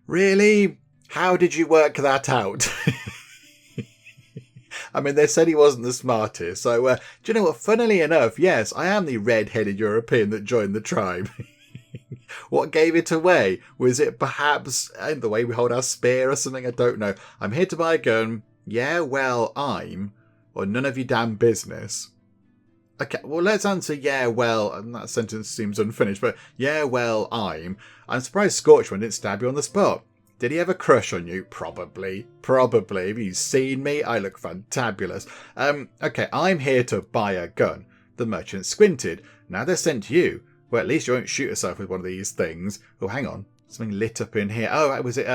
Speaker 1: Really? How did you work that out? They said he wasn't the smartest. So, do you know what? Funnily enough, yes, I am the red-headed European that joined the tribe. What gave it away? Was it perhaps the way we hold our spear or something? I don't know. I'm here to buy a gun. Yeah, well, or none of your damn business. Okay, well, let's answer yeah, well, and that sentence seems unfinished, but yeah, well, I'm surprised Scorchman didn't stab you on the spot. Did he have a crush on you? Probably. Have you seen me? I look fantabulous. Okay, I'm here to buy a gun. The merchant squinted. Now they're sent to you. Well, at least you won't shoot yourself with one of these things. Oh, hang on. Something lit up in here. Oh, was it,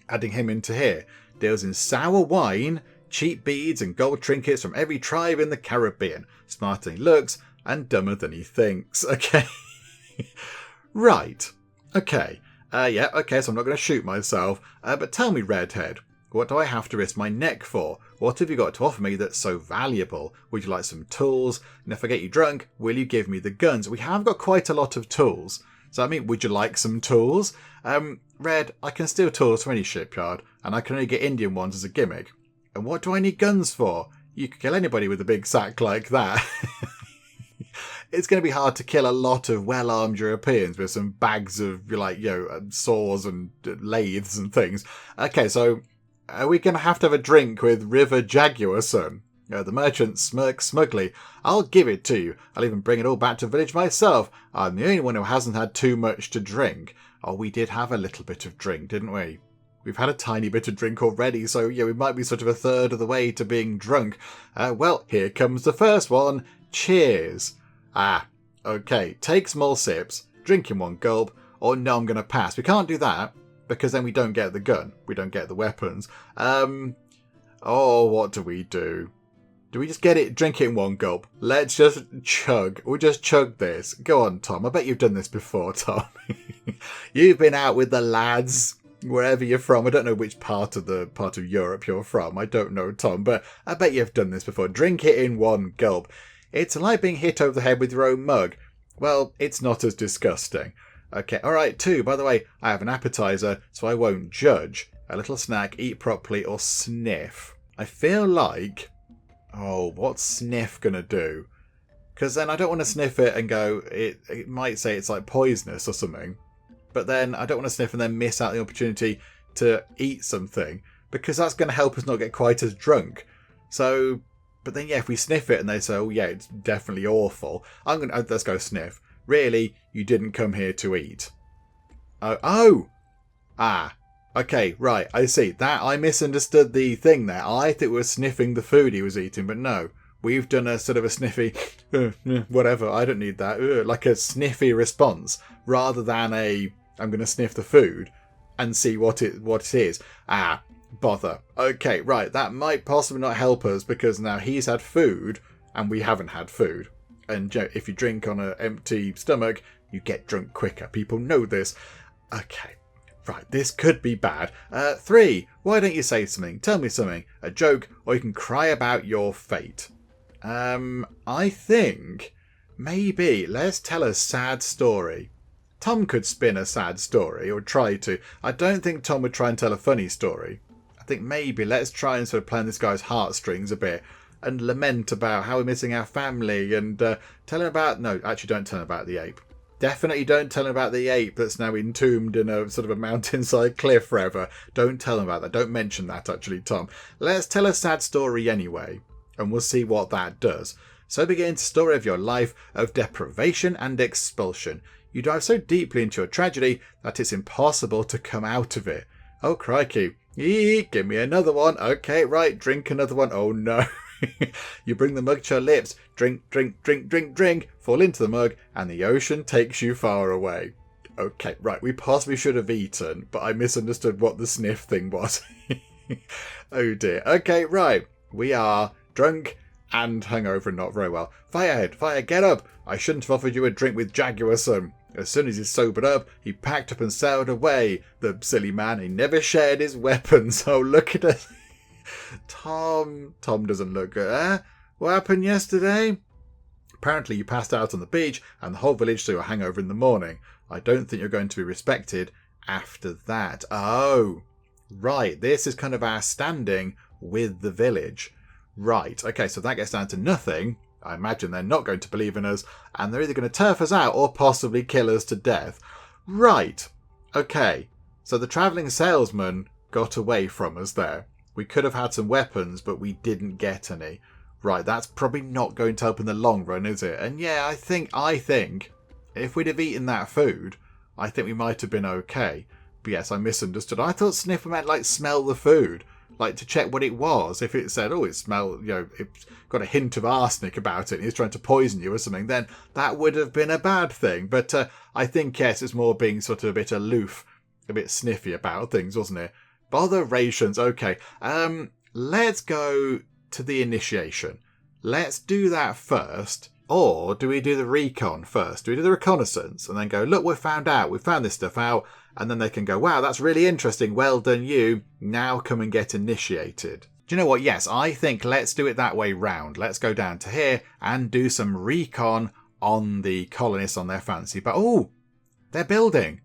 Speaker 1: adding him into here? Deals in sour wine, cheap beads and gold trinkets from every tribe in the Caribbean. Smarter than he looks and dumber than he thinks. Okay. Right. Okay. Yeah, okay, so I'm not going to shoot myself. But tell me, Redhead, what do I have to risk my neck for? What have you got to offer me that's so valuable? Would you like some tools? And if I get you drunk, will you give me the guns? We have got quite a lot of tools. So, would you like some tools? Red, I can steal tools from any shipyard, and I can only get Indian ones as a gimmick. And what do I need guns for? You could kill anybody with a big sack like that. It's going to be hard to kill a lot of well-armed Europeans with some bags of, saws and lathes and things. Okay, so are we going to have a drink with River Jaguar, son? The merchant smirks smugly. I'll give it to you. I'll even bring it all back to the village myself. I'm the only one who hasn't had too much to drink. Oh, we did have a little bit of drink, didn't we? We've had a tiny bit of drink already, so yeah, we might be sort of a third of the way to being drunk. Well, here comes the first one. Cheers. Okay. Take small sips, drink in one gulp, or no, I'm going to pass. We can't do that, because then we don't get the gun. We don't get the weapons. What do we do? Do we just drink it in one gulp? Let's just chug. We'll just chug this. Go on, Tom. I bet you've done this before, Tom. You've been out with the lads, wherever you're from. I don't know which part of Europe you're from. I don't know, Tom, but I bet you've done this before. Drink it in one gulp. It's like being hit over the head with your own mug. Well, it's not as disgusting. Okay, alright, 2. By the way, I have an appetizer, so I won't judge. A little snack, eat properly, or sniff. I feel like... what's sniff gonna do? Because then I don't want to sniff it and go, it might say it's like poisonous or something. But then I don't want to sniff and then miss out the opportunity to eat something, because that's going to help us not get quite as drunk. So, but then yeah, if we sniff it and they say, oh yeah, it's definitely awful, let's go sniff. Really, you didn't come here to eat. Okay, right, I see. That I misunderstood the thing there. I thought we were sniffing the food he was eating, but no. We've done a sort of a sniffy, whatever, I don't need that, like a sniffy response, rather than I'm going to sniff the food and see what it is. Bother. Okay, right, that might possibly not help us, because now he's had food and we haven't had food. And if you drink on an empty stomach, you get drunk quicker. People know this. Okay. Right, this could be bad. 3, why don't you say something? Tell me something. A joke, or you can cry about your fate. I think maybe let's tell a sad story. Tom could spin a sad story, or try to. I don't think Tom would try and tell a funny story. I think maybe let's try and sort of play on this guy's heartstrings a bit and lament about how we're missing our family and tell him about... No, actually don't tell him about the ape. Definitely don't tell him about the ape that's now entombed in a sort of a mountainside cliff forever. Don't tell him about that. Don't mention that, actually, Tom. Let's tell a sad story anyway, and we'll see what that does. So begins the story of your life of deprivation and expulsion. You dive so deeply into your tragedy that it's impossible to come out of it. Oh, crikey. Eek, give me another one. Okay, right, drink another one. Oh, no. You bring the mug to your lips, drink, drink, drink, drink, drink, fall into the mug, and the ocean takes you far away. Okay, right, we possibly should have eaten, but I misunderstood what the sniff thing was. Oh dear. Okay, right, we are drunk and hungover and not very well. Firehead, fire, get up! I shouldn't have offered you a drink with Jaguar son. As soon as he sobered up, he packed up and sailed away. The silly man, he never shared his weapons. Oh, look at us. Tom doesn't look good. What happened yesterday? Apparently you passed out on the beach and the whole village saw your hangover in the morning. I don't think you're going to be respected after that. Oh, right. This is kind of our standing with the village. Right. Okay, so that gets down to nothing. I imagine they're not going to believe in us and they're either going to turf us out or possibly kill us to death. Right. Okay. So the travelling salesman got away from us there. We could have had some weapons, but we didn't get any. Right, that's probably not going to help in the long run, is it? And yeah, I think if we'd have eaten that food, I think we might have been okay. But yes, I misunderstood. I thought sniffer meant like smell the food, like to check what it was. If it said, oh, it smelled, it's got a hint of arsenic about it, and he's trying to poison you or something, then that would have been a bad thing. But I think, yes, it's more being sort of a bit aloof, a bit sniffy about things, wasn't it? Botherations. Okay. Let's go to the initiation. Let's do that first. Or do we do the recon first? Do we do the reconnaissance and then go, look, we found this stuff out. And then they can go, wow, that's really interesting. Well done, you. Now come and get initiated. Do you know what? Yes, I think let's do it that way round. Let's go down to here and do some recon on the colonists on their fancy. But, oh, they're building.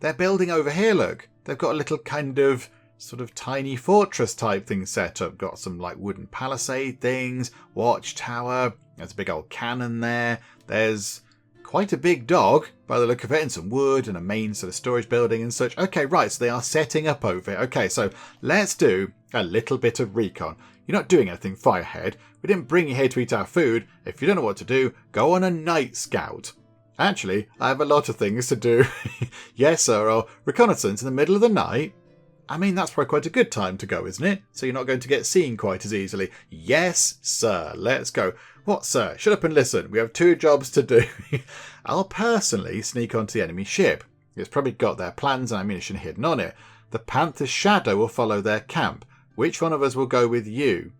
Speaker 1: They're building over here, look. They've got a little kind of sort of tiny fortress type thing set up. Got some like wooden palisade things, watchtower. There's a big old cannon there. There's quite a big dog by the look of it, and some wood and a main sort of storage building and such. Okay, right, so they are setting up over it. Okay, so let's do a little bit of recon. You're not doing anything, Firehead. We didn't bring you here to eat our food. If you don't know what to do, go on a night scout. Actually, I have a lot of things to do. Yes, sir, or reconnaissance in the middle of the night. I mean, that's probably quite a good time to go, isn't it? So you're not going to get seen quite as easily. Yes, sir. Let's go. What, sir? Shut up and listen. We have 2 jobs to do. I'll personally sneak onto the enemy ship. It's probably got their plans and ammunition hidden on it. The Panther's shadow will follow their camp. Which one of us will go with you?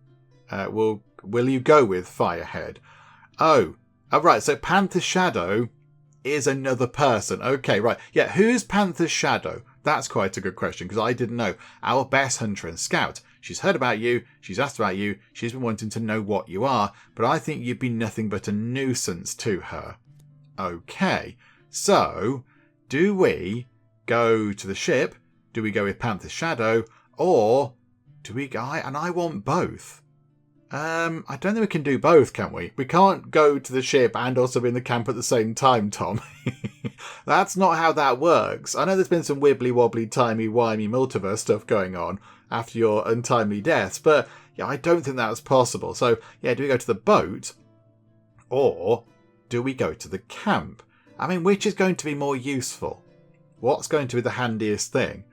Speaker 1: Will you go with Firehead? Oh, right. So Panther's shadow is another person. Okay, right. Yeah, who's Panther's shadow? That's quite a good question, because I didn't know. Our best hunter and scout. She's heard about you, she's asked about you, she's been wanting to know what you are, but I think you'd be nothing but a nuisance to her. Okay, so do we go to the ship? Do we go with Panther's shadow? Or do we go... And I want both. I don't think we can do both, can we? We can't go to the ship and also be in the camp at the same time, Tom. That's not how that works. I know there's been some wibbly-wobbly, timey-wimey multiverse stuff going on after your untimely deaths, but yeah, I don't think that's possible. So, yeah, do we go to the boat or do we go to the camp? I mean, which is going to be more useful? What's going to be the handiest thing?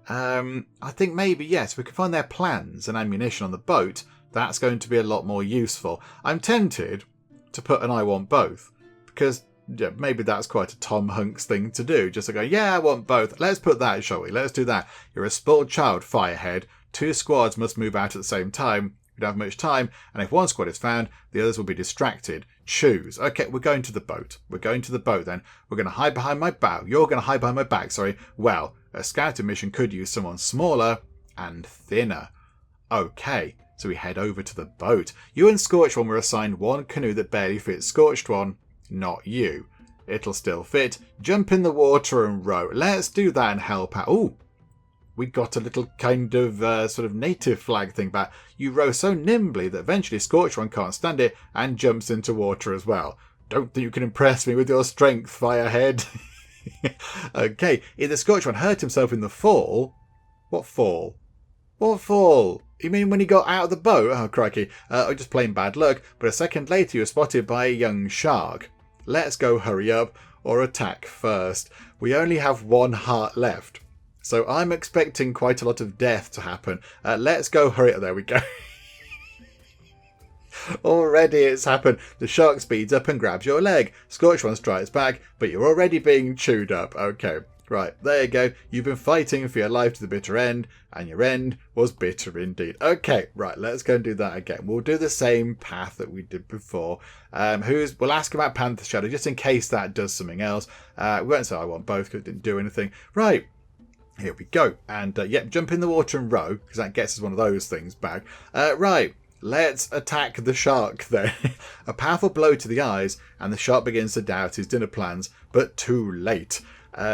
Speaker 1: I think maybe, yes, we can find their plans and ammunition on the boat. That's going to be a lot more useful. I'm tempted to put an I want both, because yeah, maybe that's quite a Tom Hunks thing to do. Just to go, yeah, I want both. Let's put that, shall we? Let's do that. You're a spoiled child, Firehead. 2 squads must move out at the same time. We don't have much time, and if one squad is found, the others will be distracted. Choose. Okay, we're going to the boat. We're going to the boat then. We're going to hide behind my bow. You're going to hide behind my back, sorry. Well, a scouting mission could use someone smaller and thinner. Okay. So we head over to the boat. You and Scorched One were assigned one canoe that barely fits Scorched One, not you. It'll still fit. Jump in the water and row. Let's do that and help out. Ooh, we got a little kind of sort of native flag thing back. You row so nimbly that eventually Scorched One can't stand it and jumps into water as well. Don't think you can impress me with your strength, Firehead. Okay, if the Scorched One hurt himself in the fall... What fall? What fall? You mean when he got out of the boat? Oh, crikey. Just plain bad luck. But a second later, you were spotted by a young shark. Let's go hurry up or attack first. We only have one heart left. So I'm expecting quite a lot of death to happen. Let's go hurry up. There we go. Already it's happened. The shark speeds up and grabs your leg. Scorched One strikes back, but you're already being chewed up. Okay. Right, there you go. You've been fighting for your life to the bitter end, and your end was bitter indeed. Okay, right, let's go and do that again. We'll do the same path that we did before. We'll ask about Panther Shadow, just in case that does something else. We won't say I want both, because it didn't do anything. Right, here we go. And, jump in the water and row, because that gets us one of those things back. Right, let's attack the shark then. A powerful blow to the eyes, and the shark begins to doubt his dinner plans, but too late.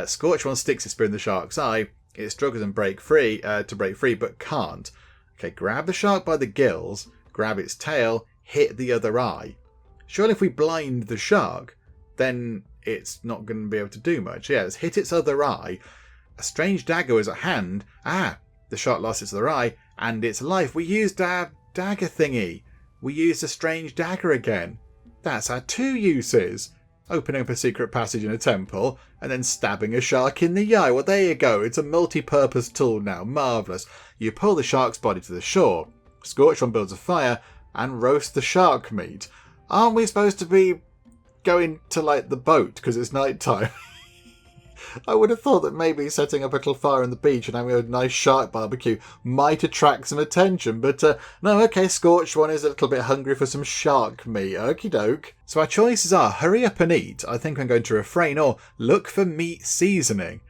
Speaker 1: Scorched One sticks his spear in the shark's eye. It struggles and break free, but can't. Okay, grab the shark by the gills, grab its tail, hit the other eye. Surely if we blind the shark, then it's not going to be able to do much. Yeah, let's hit its other eye. A strange dagger is at hand. The shark lost its other eye and its life. We used our dagger thingy. We used a strange dagger again. That's our two uses. Opening up a secret passage in a temple, and then stabbing a shark in the eye. Well, there you go. It's a multi-purpose tool now. Marvellous. You pull the shark's body to the shore. Scorched One builds a fire and roasts the shark meat. Aren't we supposed to be going to, the boat because it's night time? I would have thought that maybe setting up a little fire on the beach and having a nice shark barbecue might attract some attention. But no, okay, Scorched One is a little bit hungry for some shark meat. Okie doke. So our choices are hurry up and eat. I think I'm going to refrain, or look for meat seasoning.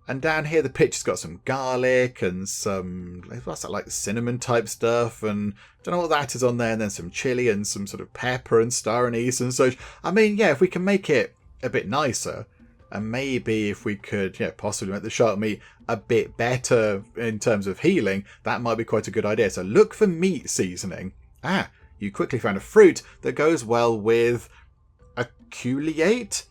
Speaker 1: And down here the picture's got some garlic and some, what's that, like cinnamon type stuff, and don't know what that is on there, and then some chili and some sort of pepper and star anise and such. I mean, yeah, if we can make it a bit nicer, and maybe if we could, possibly make the shark meat a bit better in terms of healing, that might be quite a good idea. So look for meat seasoning. You quickly found a fruit that goes well with aculeate?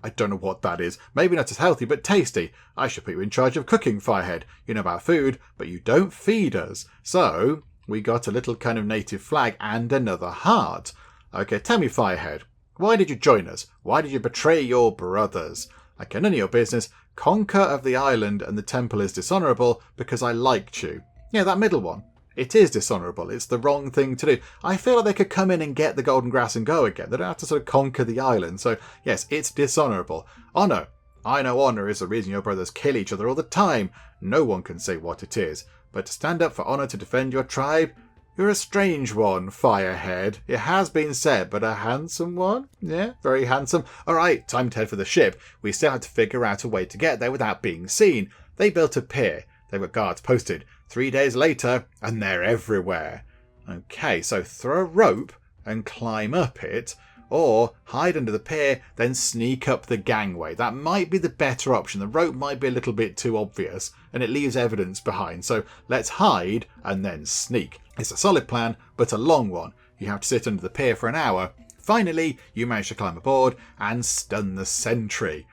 Speaker 1: I don't know what that is. Maybe not as healthy, but tasty. I should put you in charge of cooking, Firehead. You know about food, but you don't feed us. So we got a little kind of native flag and another heart. Okay, tell me, Firehead, why did you join us? Why did you betray your brothers? Okay, none of your business. Conquer of the island and the temple is dishonourable because I liked you. Yeah, that middle one. It is dishonourable. It's the wrong thing to do. I feel like they could come in and get the golden grass and go again. They don't have to sort of conquer the island. So, yes, it's dishonourable. Honour. I know honour is the reason your brothers kill each other all the time. No one can say what it is. But to stand up for honour to defend your tribe, you're a strange one, Firehead. It has been said, but a handsome one? Yeah, very handsome. All right, time to head for the ship. We still have to figure out a way to get there without being seen. They built a pier. They've got guards posted. 3 days later, and they're everywhere. Okay, so throw a rope and climb up it, or hide under the pier, then sneak up the gangway. That might be the better option. The rope might be a little bit too obvious, and it leaves evidence behind. So let's hide and then sneak. It's a solid plan, but a long one. You have to sit under the pier for an hour. Finally, you manage to climb aboard and stun the sentry.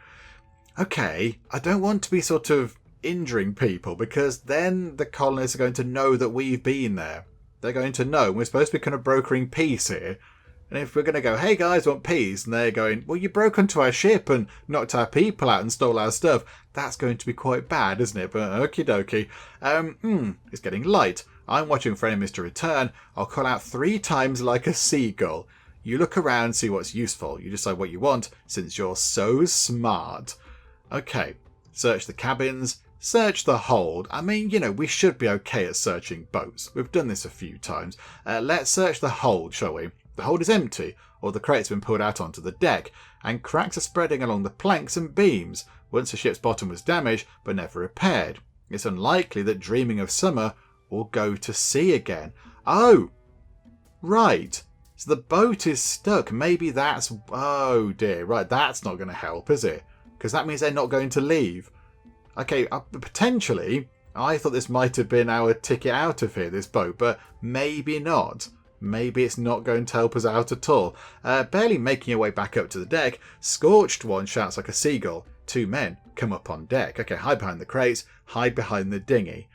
Speaker 1: Okay, I don't want to be sort of injuring people, because then the colonists are going to know that we've been there. They're going to know. We're supposed to be kind of brokering peace here. And if we're going to go, hey guys, want peace? And they're going, well, you broke onto our ship and knocked our people out and stole our stuff. That's going to be quite bad, isn't it? But okie dokie. It's getting light. I'm watching for enemies to return. I'll call out 3 times like a seagull. You look around, see what's useful. You decide what you want, since you're so smart. Okay, search the cabins. Search the hold. I mean, we should be okay at searching boats. We've done this a few times. Let's search the hold, shall we? The hold is empty, or the crate's been pulled out onto the deck, and cracks are spreading along the planks and beams. Once the ship's bottom was damaged, but never repaired. It's unlikely that dreaming of summer will go to sea again. Oh, right. So the boat is stuck. Maybe that's... Oh dear. Right, that's not going to help, is it? Because that means they're not going to leave. Okay, potentially, I thought this might have been our ticket out of here, this boat, but maybe not. Maybe it's not going to help us out at all. Barely making your way back up to the deck, Scorched One shouts like a seagull. 2 men come up on deck. Okay, hide behind the crates, hide behind the dinghy.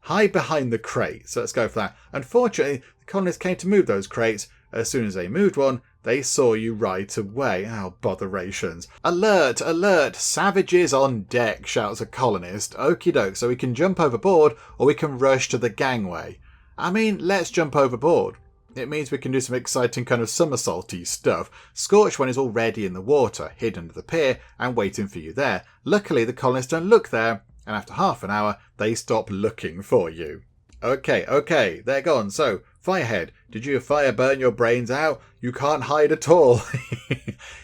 Speaker 1: Hide behind the crates. So let's go for that. Unfortunately, the colonists came to move those crates. As soon as they moved one, they saw you right away. Oh, botherations. Alert, alert, savages on deck, shouts a colonist. Okie doke, so we can jump overboard or we can rush to the gangway. I mean, let's jump overboard. It means we can do some exciting kind of somersaulty stuff. Scorched One is already in the water, hid under the pier and waiting for you there. Luckily, the colonists don't look there, and after half an hour, they stop looking for you. Okay, they're gone. So, Firehead, did your fire burn your brains out? You can't hide at all.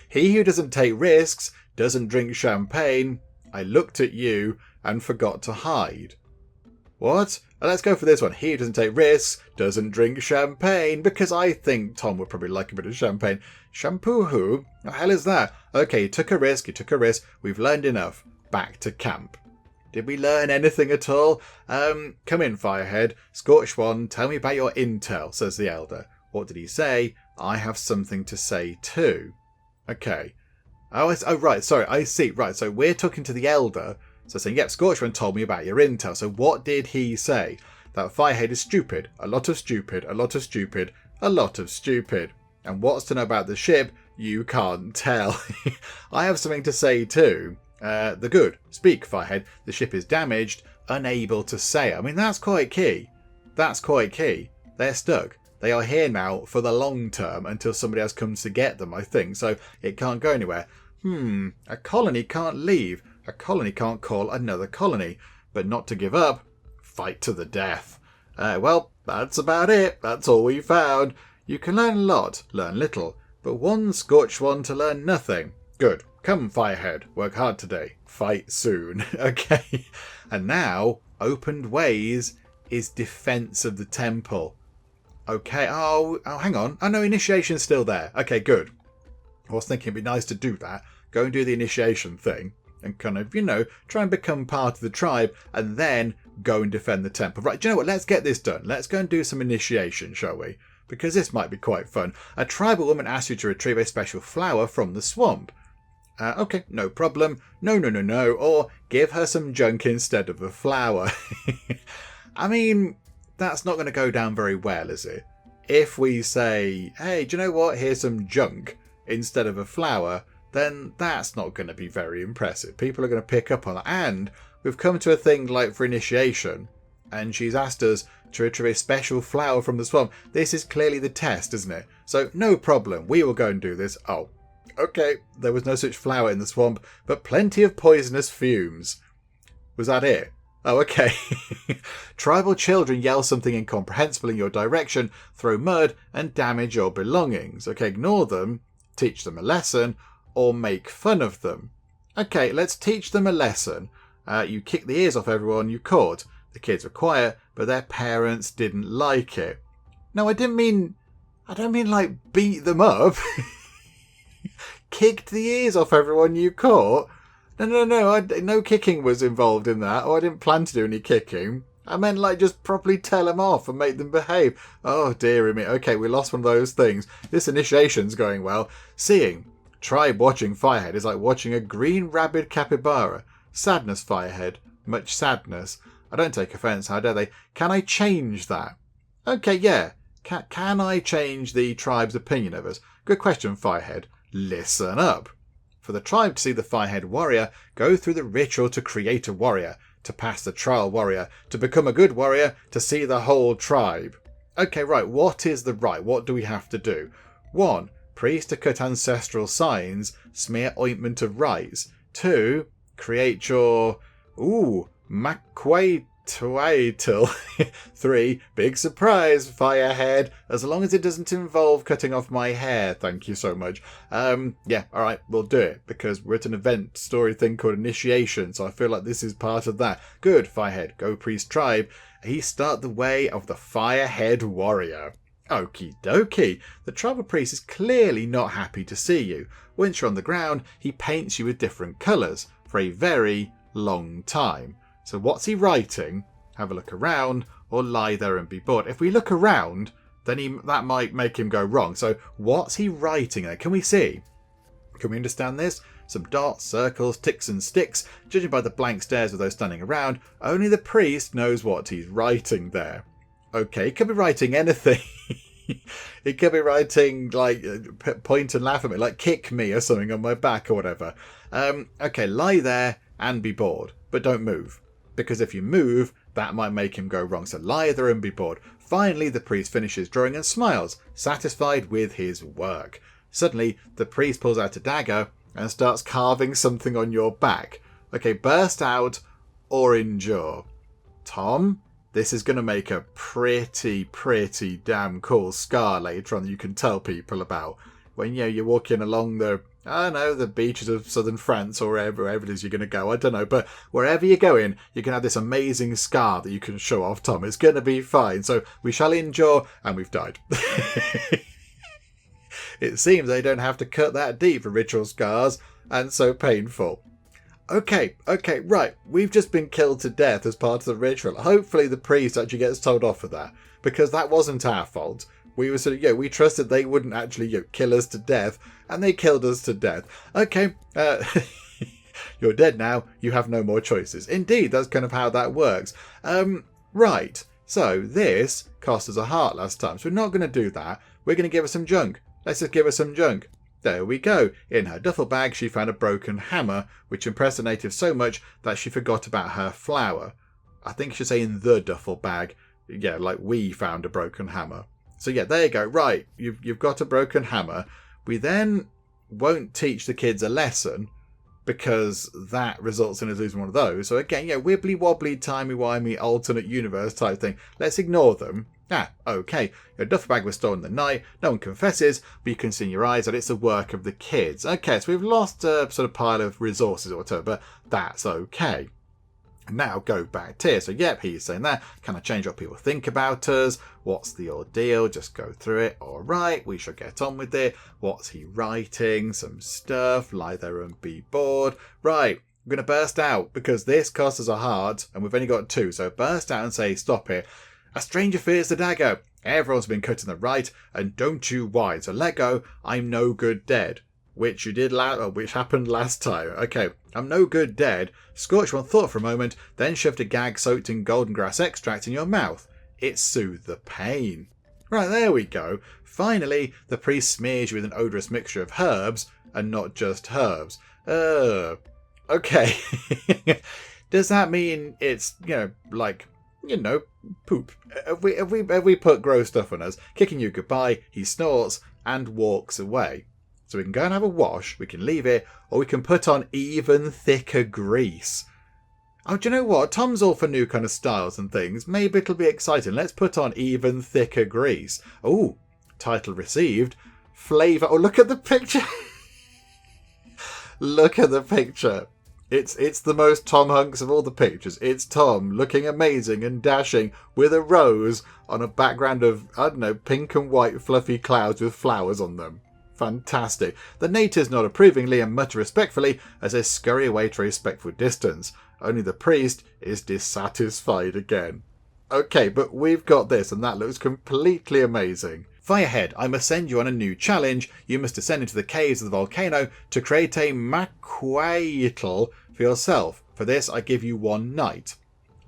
Speaker 1: He who doesn't take risks doesn't drink champagne. I looked at you and forgot to hide. What? Let's go for this one. He who doesn't take risks doesn't drink champagne, because I think Tom would probably like a bit of champagne. Shampoo who? The hell is that? Okay, you took a risk. We've learned enough. Back to camp. Did we learn anything at all? Come in, Firehead. Scorched One, tell me about your intel, says the elder. What did he say? I have something to say too. Okay. Oh, right, sorry, I see. Right, so we're talking to the elder. So saying, yep, Scorched One told me about your intel. So what did he say? That Firehead is stupid. A lot of stupid. A lot of stupid. A lot of stupid. And what's to know about the ship? You can't tell. I have something to say too. The good. Speak, Firehead. The ship is damaged. Unable to sail. I mean, that's quite key. That's quite key. They're stuck. They are here now for the long term until somebody else comes to get them, I think. So it can't go anywhere. A colony can't leave. A colony can't call another colony. But not to give up. Fight to the death. Well, that's about it. That's all we found. You can learn a lot, learn little. But one Scorched One to learn nothing. Good. Come, Firehead. Work hard today. Fight soon. Okay. And now, opened ways is defense of the temple. Okay. Oh, hang on. Oh, no, initiation's still there. Okay, good. I was thinking it'd be nice to do that. Go and do the initiation thing. And kind of, try and become part of the tribe. And then go and defend the temple. Right, do you know what? Let's get this done. Let's go and do some initiation, shall we? Because this might be quite fun. A tribal woman asks you to retrieve a special flower from the swamp. Okay, no problem. No. Or give her some junk instead of a flower. I mean, that's not going to go down very well, is it? If we say, hey, do you know what? Here's some junk instead of a flower, then that's not going to be very impressive. People are going to pick up on that. And we've come to a thing like for initiation, and she's asked us to retrieve a special flower from the swamp. This is clearly the test, isn't it? So, no problem. We will go and do this. Oh. Okay, there was no such flower in the swamp, but plenty of poisonous fumes. Was that it? Oh, okay. Tribal children yell something incomprehensible in your direction, throw mud, and damage your belongings. Okay, ignore them, teach them a lesson, or make fun of them. Okay, let's teach them a lesson. You kick the ears off everyone you caught. The kids were quiet, but their parents didn't like it. No, I don't mean like beat them up. Kicked the ears off everyone you caught? No. No kicking was involved in that. Oh, I didn't plan to do any kicking. I meant like just properly tell them off and make them behave. Oh, dearie me. Okay, we lost one of those things. This initiation's going well. Seeing tribe watching Firehead is like watching a green rabid capybara. Sadness, Firehead. Much sadness. I don't take offence, how dare they? Can I change that? Okay, yeah. Can I change the tribe's opinion of us? Good question, Firehead. Listen up. For the tribe to see the Firehead warrior, go through the ritual to create a warrior, to pass the trial warrior, to become a good warrior, to see the whole tribe. Okay, right, what is the rite? What do we have to do? 1. Priest to cut ancestral signs, smear ointment of rites. 2. Create your... Maquatal. 3. Big surprise, Firehead. As long as it doesn't involve cutting off my hair, thank you so much. Yeah, alright, we'll do it, because we're at an event story thing called Initiation, so I feel like this is part of that. Good, Firehead, go priest tribe. He start the way of the Firehead warrior. Okie dokie. The tribal priest is clearly not happy to see you. Once you're on the ground, he paints you with different colours for a very long time. So what's he writing? Have a look around or lie there and be bored. If we look around, then that might make him go wrong. So what's he writing there? Can we see? Can we understand this? Some dots, circles, ticks and sticks. Judging by the blank stares of those standing around, only the priest knows what he's writing there. Okay, he could be writing anything. He could be writing, like, point and laugh at me, like kick me or something on my back or whatever. Okay, lie there and be bored, but don't move. Because if you move, that might make him go wrong. So lie there and be bored. Finally, the priest finishes drawing and smiles, satisfied with his work. Suddenly, the priest pulls out a dagger and starts carving something on your back. Okay, burst out or endure. Tom, this is going to make a pretty damn cool scar later on that you can tell people about. When you're walking along the beaches of southern France or wherever it is you're going to go. I don't know. But wherever you're going, you can have this amazing scar that you can show off, Tom. It's going to be fine. So we shall endure, and we've died. It seems they don't have to cut that deep for ritual scars, and so painful. Okay, right. We've just been killed to death as part of the ritual. Hopefully the priest actually gets told off for that, because that wasn't our fault. We were we trusted they wouldn't actually kill us to death, and they killed us to death. Okay, you're dead now. You have no more choices. Indeed, that's kind of how that works. Right. So this cost us a heart last time, so we're not going to do that. We're going to give her some junk. Let's just give her some junk. There we go. In her duffel bag, she found a broken hammer, which impressed the natives so much that she forgot about her flower. I think I should say in the duffel bag. Yeah, like we found a broken hammer. So yeah, there you go. Right, you've got a broken hammer. We then won't teach the kids a lesson because that results in us losing one of those. So again, wibbly wobbly, timey-wimey, alternate universe type thing. Let's ignore them. Okay. Your duffel bag was stolen in the night. No one confesses, but you can see in your eyes that it's the work of the kids. Okay, so we've lost a sort of pile of resources or whatever, but that's okay. Now go back to here. So yep, he's saying that. Can I change what people think about us? What's the ordeal? Just go through it. All right, we shall get on with it. What's he writing? Some stuff. Lie there and be bored. Right, I'm going to burst out because this costs us a heart and we've only got 2. So burst out and say, stop it. A stranger fears the dagger. Everyone's been cut in the right, and don't you whine. So let go. I'm no good dead. Which you did which happened last time. Okay, I'm no good dead. Scorch one thought for a moment, then shoved a gag soaked in golden grass extract in your mouth. It soothed the pain. Right, there we go. Finally, the priest smears you with an odorous mixture of herbs, and not just herbs. Okay. Does that mean it's, poop? Have we put gross stuff on us? Kicking you goodbye, he snorts and walks away. So we can go and have a wash, we can leave it, or we can put on even thicker grease. Oh, do you know what? Tom's all for new kind of styles and things. Maybe it'll be exciting. Let's put on even thicker grease. Oh, title received. Flavour. Oh, look at the picture. Look at the picture. It's the most Tom Hunks of all the pictures. It's Tom looking amazing and dashing with a rose on a background of, I don't know, pink and white fluffy clouds with flowers on them. Fantastic. The natives nod approvingly and mutter respectfully as they scurry away to a respectful distance. Only the priest is dissatisfied again. Okay, but we've got this and that looks completely amazing. Firehead, I must send you on a new challenge. You must descend into the caves of the volcano to create a maquaitl for yourself. For this, I give you 1 night.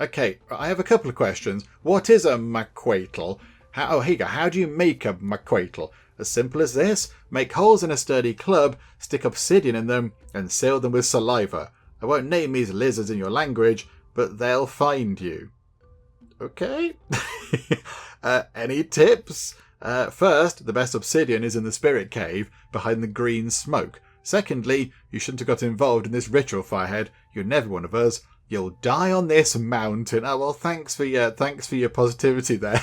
Speaker 1: Okay, I have a couple of questions. What is a maquaitl? Here you go. How do you make a maquaitl? As simple as this. Make holes in a sturdy club, stick obsidian in them, and seal them with saliva. I won't name these lizards in your language, but they'll find you. Okay. Any tips? First, the best obsidian is in the spirit cave, behind the green smoke. Secondly, you shouldn't have got involved in this ritual, Firehead. You're never one of us. You'll die on this mountain. Oh, well, thanks for your positivity there.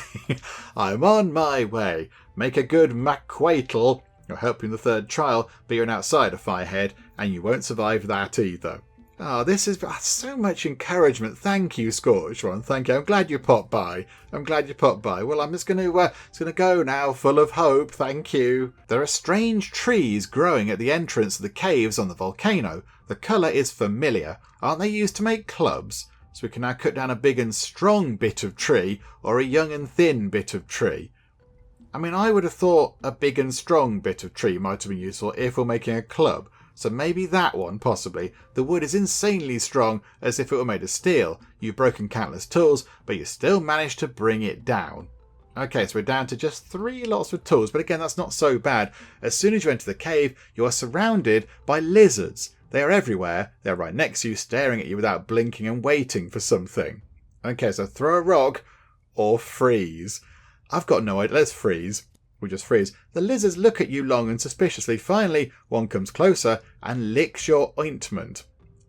Speaker 1: I'm on my way. Make a good maquaitl. You'll help you in the 3rd trial, but you're an outsider, Firehead, and you won't survive that either. Oh, this is so much encouragement. Thank you, Scorched One. Thank you. I'm glad you popped by. Well, I'm just going to go now, full of hope. Thank you. There are strange trees growing at the entrance of the caves on the volcano. The colour is familiar. Aren't they used to make clubs? So we can now cut down a big and strong bit of tree or a young and thin bit of tree. I mean, I would have thought a big and strong bit of tree might have been useful if we're making a club. So maybe that one, possibly. The wood is insanely strong, as if it were made of steel. You've broken countless tools, but you still managed to bring it down. Okay, so we're down to just 3 lots of tools, but again, that's not so bad. As soon as you enter the cave, you are surrounded by lizards. They are everywhere. They're right next to you, staring at you without blinking and waiting for something. Okay, so throw a rock or freeze. I've got no idea. Let's freeze. We just freeze. The lizards look at you long and suspiciously. Finally, one comes closer and licks your ointment.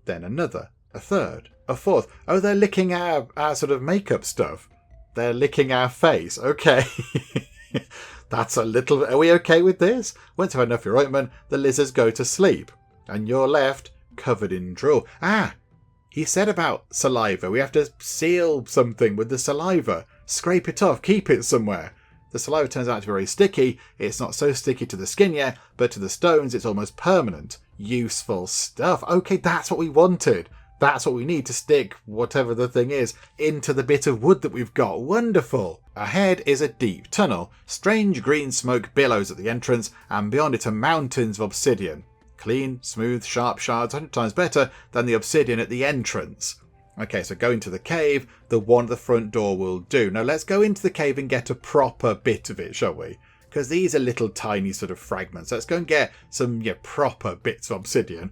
Speaker 1: Then another, a third, a fourth. Oh, they're licking our sort of makeup stuff. They're licking our face. Okay. That's a little... Are we okay with this? Once you've had enough of your ointment, the lizards go to sleep. And you're left covered in drool. He said about saliva. We have to seal something with the saliva. Scrape it off. Keep it somewhere. The saliva turns out to be very sticky. It's not so sticky to the skin yet, but to the stones it's almost permanent. Useful stuff. Okay, that's what we wanted. That's what we need to stick whatever the thing is into the bit of wood that we've got. Wonderful. Ahead is a deep tunnel. Strange green smoke billows at the entrance, and beyond it are mountains of obsidian. Clean, smooth, sharp shards, 100 times better than the obsidian at the entrance. Okay, so go into the cave. The one at the front door will do. Now let's go into the cave and get a proper bit of it, shall we? Because these are little tiny sort of fragments. Let's go and get some proper bits of obsidian.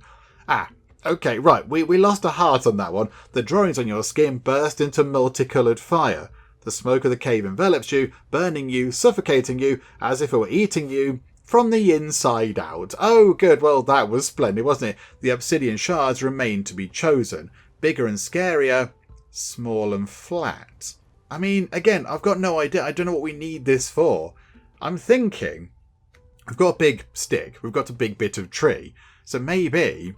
Speaker 1: Okay, right. We lost a heart on that one. The drawings on your skin burst into multicoloured fire. The smoke of the cave envelops you, burning you, suffocating you, as if it were eating you from the inside out. Oh, good. Well, that was splendid, wasn't it? The obsidian shards remain to be chosen. Bigger and scarier, small and flat. I mean, again, I've got no idea. I don't know what we need this for. I'm thinking, we've got a big stick. We've got a big bit of tree. So maybe,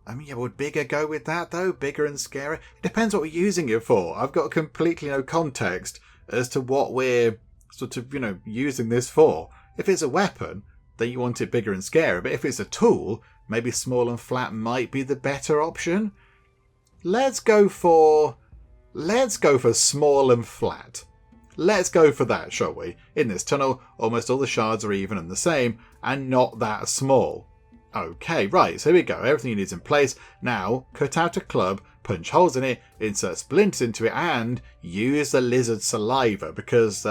Speaker 1: would bigger go with that, though? Bigger and scarier? It depends what we're using it for. I've got completely no context as to what we're sort of, using this for. If it's a weapon, then you want it bigger and scarier. But if it's a tool, maybe small and flat might be the better option. Let's go for small and flat. Let's go for that, shall we? In this tunnel, almost all the shards are even and the same, and not that small. Okay, right, so here we go. Everything you need is in place. Now, cut out a club, punch holes in it, insert splinters into it, and use the lizard saliva, because,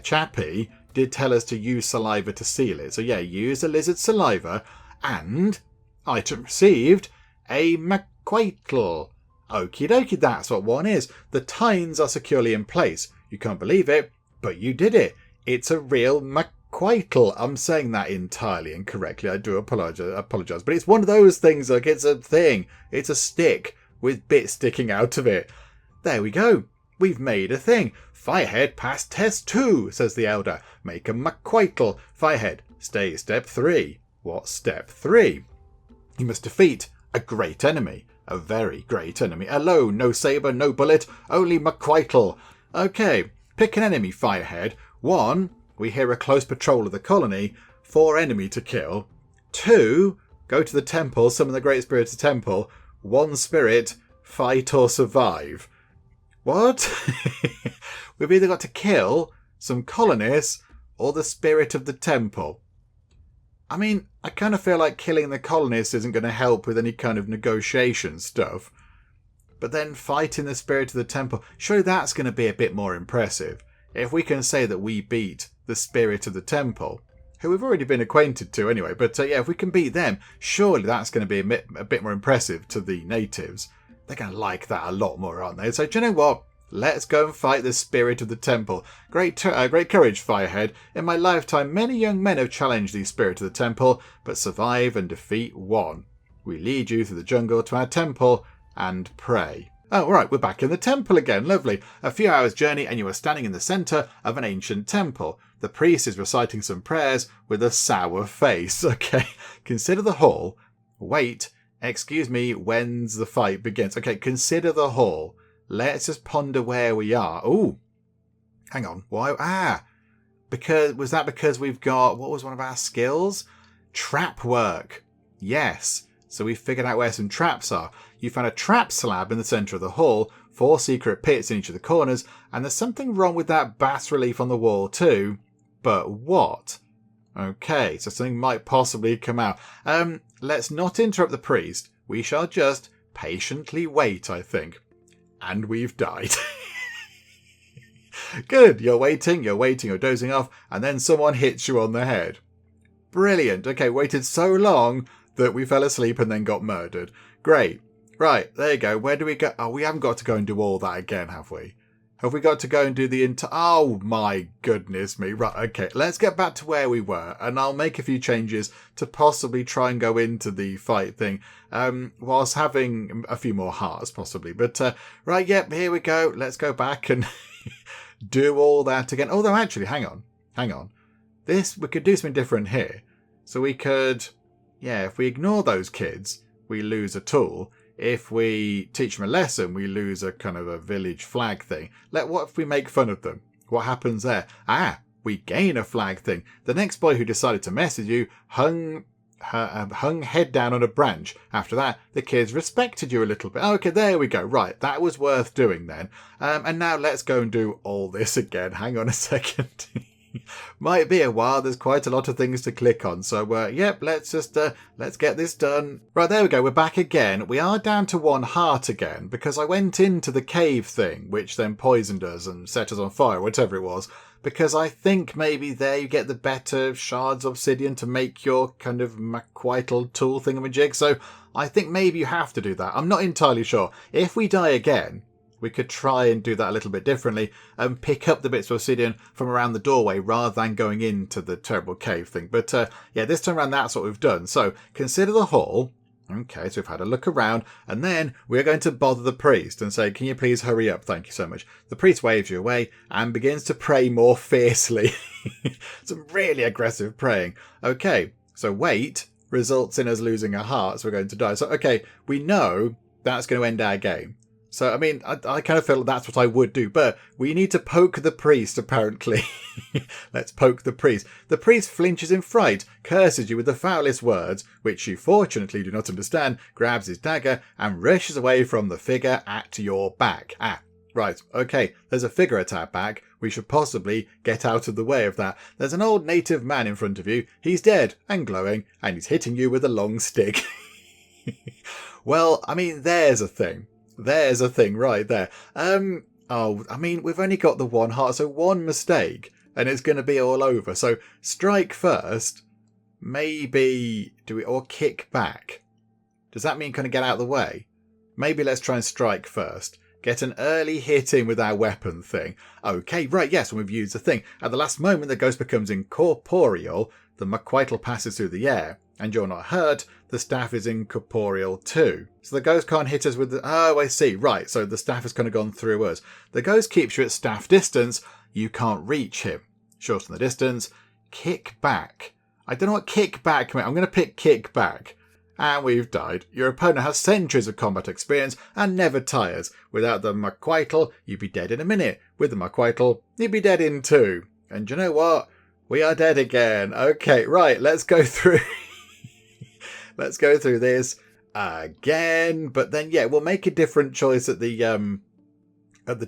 Speaker 1: Chappie did tell us to use saliva to seal it. So yeah, use the lizard saliva, and item received, a McQuaitle. Okie dokie, that's what one is. The tines are securely in place. You can't believe it, but you did it. It's a real McQuaitle. I'm saying that entirely incorrectly. I do apologise. But it's one of those things, like it's a thing. It's a stick with bits sticking out of it. There we go. We've made a thing. Firehead passed test 2, says the elder. Make a McQuaitle. Firehead, stay step 3. What's step 3? You must defeat a great enemy. A very great enemy. Alone, no sabre, no bullet, only McQuaitle. Okay, pick an enemy, Firehead. 1, we hear a close patrol of the colony. 4 enemy to kill. 2, go to the temple, summon the great spirit of the temple. 1 spirit, fight or survive. What? We've either got to kill some colonists or the spirit of the temple. I mean, I kind of feel like killing the colonists isn't going to help with any kind of negotiation stuff. But then fighting the spirit of the temple, surely that's going to be a bit more impressive. If we can say that we beat the spirit of the temple, who we've already been acquainted to anyway, but if we can beat them, surely that's going to be a bit more impressive to the natives. They're going to like that a lot more, aren't they? So do you know what? Let's go and fight the spirit of the temple. Great courage, Firehead. In my lifetime, many young men have challenged the spirit of the temple, but survive and defeat one. We lead you through the jungle to our temple and pray. Oh, right, we're back in the temple again. Lovely. A few hours' journey and you are standing in the centre of an ancient temple. The priest is reciting some prayers with a sour face. Okay, consider the hall. Wait Excuse me, when's the fight begins? Okay, consider the hall. Let's just ponder where we are. Ooh, hang on. Why? Because we've got, what was one of our skills? Trap work. Yes. So we figured out where some traps are. You found a trap slab in the centre of the hall, 4 secret pits in each of the corners, and there's something wrong with that bas relief on the wall too. But what? Okay, so something might possibly come out. Let's not interrupt the priest. We shall just patiently wait, I think. And we've died. Good, you're waiting, you're dozing off, and then someone hits you on the head. Brilliant. Okay, waited so long that we fell asleep and then got murdered. Great. Right, there you go. Where do we go? Oh, we haven't got to go and do all that again, have we? Have we got to go and do the oh my goodness me. Right, okay, let's get back to where we were, and I'll make a few changes to possibly try and go into the fight thing, whilst having a few more hearts, possibly. But, right, yep, here we go. Let's go back and do all that again. Although, actually, hang on. We could do something different here. So we could, if we ignore those kids, we lose a tool. If we teach them a lesson, we lose a kind of a village flag thing. What if we make fun of them? What happens there? We gain a flag thing. The next boy who decided to message you hung head down on a branch. After that, the kids respected you a little bit. Okay, there we go. Right, that was worth doing then. And now let's go and do all this again. Hang on a second. Might be a while. There's quite a lot of things to click on. So, yep, let's get this done. Right, there we go. We're back again. We are down to 1 heart again because I went into the cave thing, which then poisoned us and set us on fire, whatever it was. Because I think maybe there you get the better shards of obsidian to make your kind of McQuitle tool thingamajig. So I think maybe you have to do that. I'm not entirely sure. If we die again, we could try and do that a little bit differently and pick up the bits of obsidian from around the doorway rather than going into the terrible cave thing. But this time around, that's what we've done. So consider the hall. Okay, so we've had a look around, and then we're going to bother the priest and say, can you please hurry up? Thank you so much. The priest waves you away and begins to pray more fiercely. Some really aggressive praying. Okay, so wait results in us losing a heart, so we're going to die. So, okay, we know that's going to end our game. So, I mean, I kind of feel like that's what I would do, but we need to poke the priest, apparently. Let's poke the priest. The priest flinches in fright, curses you with the foulest words, which you fortunately do not understand, grabs his dagger, and rushes away from the figure at your back. Right, okay, there's a figure at our back. We should possibly get out of the way of that. There's an old native man in front of you. He's dead and glowing, and he's hitting you with a long stick. Well, I mean, there's a thing. There's a thing right there. I mean, we've only got the 1 heart, so 1 mistake, and it's going to be all over. So strike first. Maybe or kick back. Does that mean kind of get out of the way? Maybe let's try and strike first. Get an early hit in with our weapon thing. Okay, right, yes, and we've used the thing. At the last moment, the ghost becomes incorporeal. The McQuitle passes through the air, and you're not hurt. The staff is incorporeal too. So the ghost can't hit us with the... Oh, I see. Right, so the staff has kind of gone through us. The ghost keeps you at staff distance. You can't reach him. Shorten the distance. Kick back. I don't know what kick back means. I'm going to pick kick back. And we've died. Your opponent has centuries of combat experience and never tires. Without the McQuitle, you'd be dead in a minute. With the McQuitle, you'd be dead in 2. And you know what? We are dead again. Okay, right, let's go through... Let's go through this again. But then, we'll make a different choice at the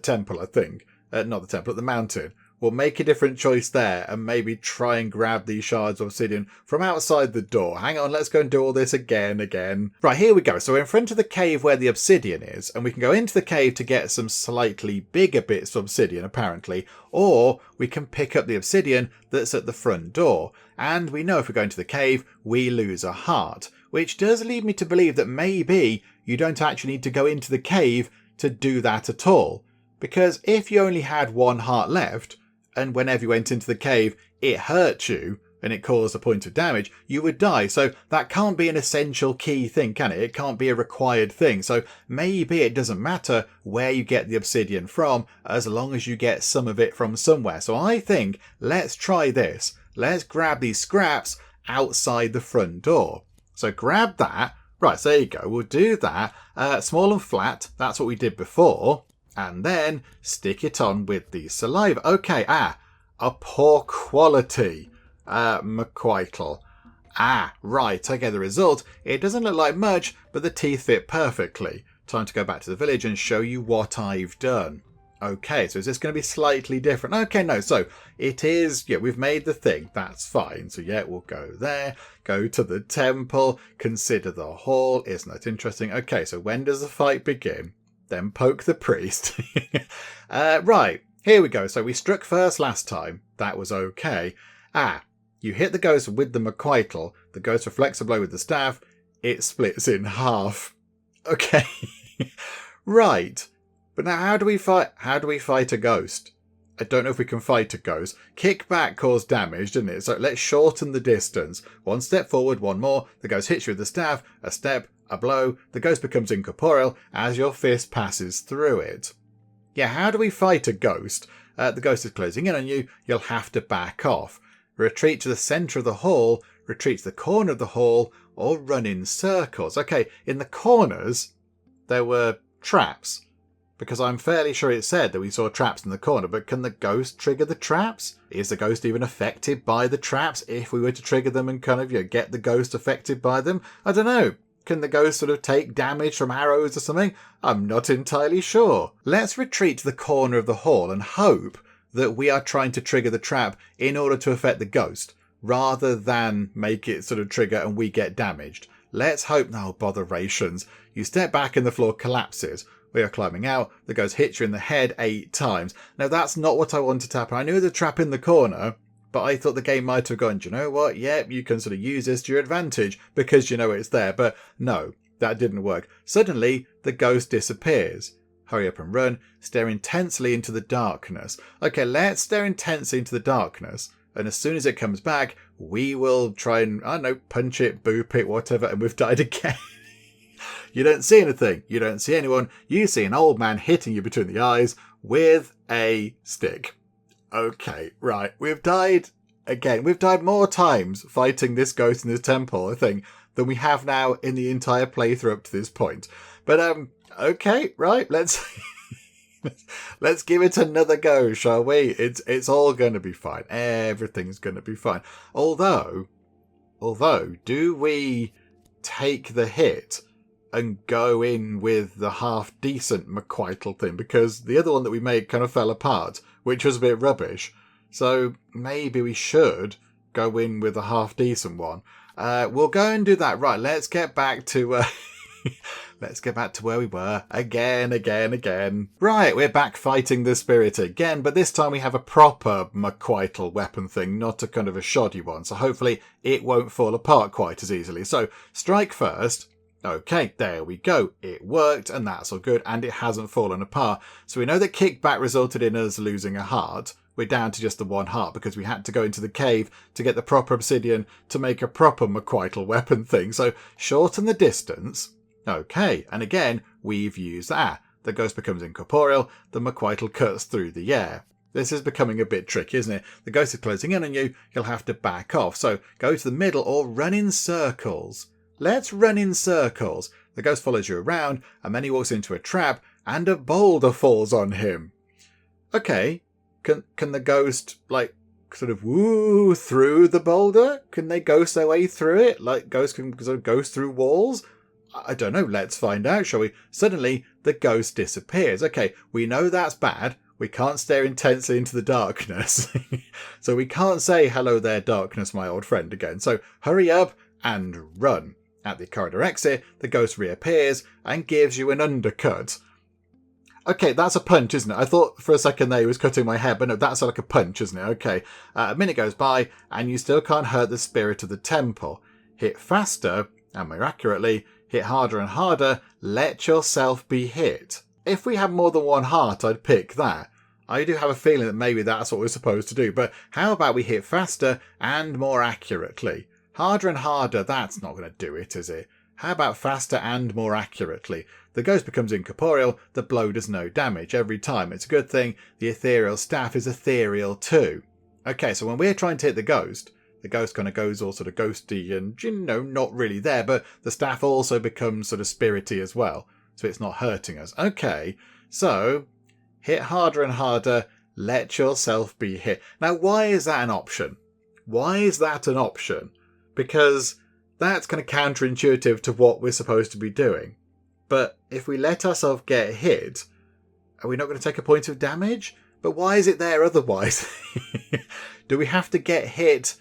Speaker 1: temple, I think. Not the temple, at the mountain. We'll make a different choice there and maybe try and grab these shards of obsidian from outside the door. Hang on, let's go and do all this again. Right, here we go. So we're in front of the cave where the obsidian is, and we can go into the cave to get some slightly bigger bits of obsidian, apparently, or we can pick up the obsidian that's at the front door. And we know if we go into the cave, we lose a heart, which does lead me to believe that maybe you don't actually need to go into the cave to do that at all. Because if you only had 1 heart left, and whenever you went into the cave, it hurt you, and it caused a point of damage, you would die. So that can't be an essential key thing, can it? It can't be a required thing. So maybe it doesn't matter where you get the obsidian from, as long as you get some of it from somewhere. So I think, let's try this. Let's grab these scraps outside the front door. So grab that. Right, so there you go. We'll do that. Small and flat. That's what we did before. And then stick it on with the saliva. Okay, a poor quality McQuitle. Right. Okay, the result. It doesn't look like much, but the teeth fit perfectly. Time to go back to the village and show you what I've done. Okay, so is this going to be slightly different? Okay, no. So it is, yeah, we've made the thing. That's fine. So yeah, we'll go there, go to the temple, consider the hall. Isn't that interesting? Okay, so when does the fight begin? Then poke the priest. Right, here we go. So we struck first last time. That was okay. You hit the ghost with the McQuitle. The ghost reflects a blow with the staff. It splits in half. Okay. Right. But now how do we fight a ghost? I don't know if we can fight a ghost. Kickback caused damage, didn't it? So let's shorten the distance. One step forward, one more. The ghost hits you with the staff. A step, a blow. The ghost becomes incorporeal as your fist passes through it. Yeah, how do we fight a ghost? The ghost is closing in on you. You'll have to back off. Retreat to the centre of the hall. Retreat to the corner of the hall. Or run in circles. Okay, in the corners, there were traps. Because I'm fairly sure it said that we saw traps in the corner, but can the ghost trigger the traps? Is the ghost even affected by the traps if we were to trigger them and kind of, get the ghost affected by them? I don't know. Can the ghost sort of take damage from arrows or something? I'm not entirely sure. Let's retreat to the corner of the hall and hope that we are trying to trigger the trap in order to affect the ghost, rather than make it sort of trigger and we get damaged. Let's hope. No, botherations. You step back and the floor collapses. We are climbing out. The ghost hits you in the head 8 times. Now, that's not what I wanted to happen. I knew the trap in the corner, but I thought the game might have gone, do you know what? Yep, you can sort of use this to your advantage because you know it's there. But no, that didn't work. Suddenly, the ghost disappears. Hurry up and run. Stare intensely into the darkness. Okay, let's stare intensely into the darkness. And as soon as it comes back, we will try and, I don't know, punch it, boop it, whatever. And we've died again. You don't see anything. You don't see anyone. You see an old man hitting you between the eyes with a stick. Okay, right. We've died again. We've died more times fighting this ghost in this temple, I think, than we have now in the entire playthrough up to this point. But, okay, right. Let's give it another go, shall we? It's all going to be fine. Everything's going to be fine. Although, do we take the hit and go in with the half-decent McQuitle thing? Because the other one that we made kind of fell apart, which was a bit rubbish. So maybe we should go in with a half-decent one. We'll go and do that. Right, let's get back to... Let's get back to where we were. Again. Right, we're back fighting the spirit again, but this time we have a proper McQuitle weapon thing, not a kind of a shoddy one. So hopefully it won't fall apart quite as easily. So, strike first. Okay, there we go. It worked, and that's all good, and it hasn't fallen apart. So we know that kickback resulted in us losing a heart. We're down to just the 1 heart because we had to go into the cave to get the proper obsidian to make a proper McQuitle weapon thing. So shorten the distance. Okay, and again, we've used that. The ghost becomes incorporeal. The McQuitle cuts through the air. This is becoming a bit tricky, isn't it? The ghost is closing in on you. You'll have to back off. So go to the middle or run in circles. Let's run in circles. The ghost follows you around, and then he walks into a trap, and a boulder falls on him. Okay, can the ghost, sort of woo through the boulder? Can they ghost their way through it? Like ghosts can sort of ghost through walls? I don't know. Let's find out, shall we? Suddenly, the ghost disappears. Okay, we know that's bad. We can't stare intensely into the darkness. So we can't say, hello there, darkness, my old friend, again. So hurry up and run. At the corridor exit, the ghost reappears and gives you an undercut. Okay, that's a punch, isn't it? I thought for a second there he was cutting my head, but no, that's like a punch, isn't it? Okay, a minute goes by and you still can't hurt the spirit of the temple. Hit faster, and more accurately, hit harder and harder, let yourself be hit. If we had more than 1 heart, I'd pick that. I do have a feeling that maybe that's what we're supposed to do, but how about we hit faster and more accurately? Harder and harder, that's not going to do it, is it? How about faster and more accurately? The ghost becomes incorporeal, the blow does no damage every time. It's a good thing the ethereal staff is ethereal too. Okay, so when we're trying to hit the ghost, the ghost kind of goes all sort of ghosty and, not really there, but the staff also becomes sort of spirity as well, so it's not hurting us. Okay, so hit harder and harder, let yourself be hit. Now, why is that an option? Why is that an option? Because that's kind of counterintuitive to what we're supposed to be doing. But if we let ourselves get hit, are we not going to take a point of damage? But why is it there otherwise? Do we have to get hit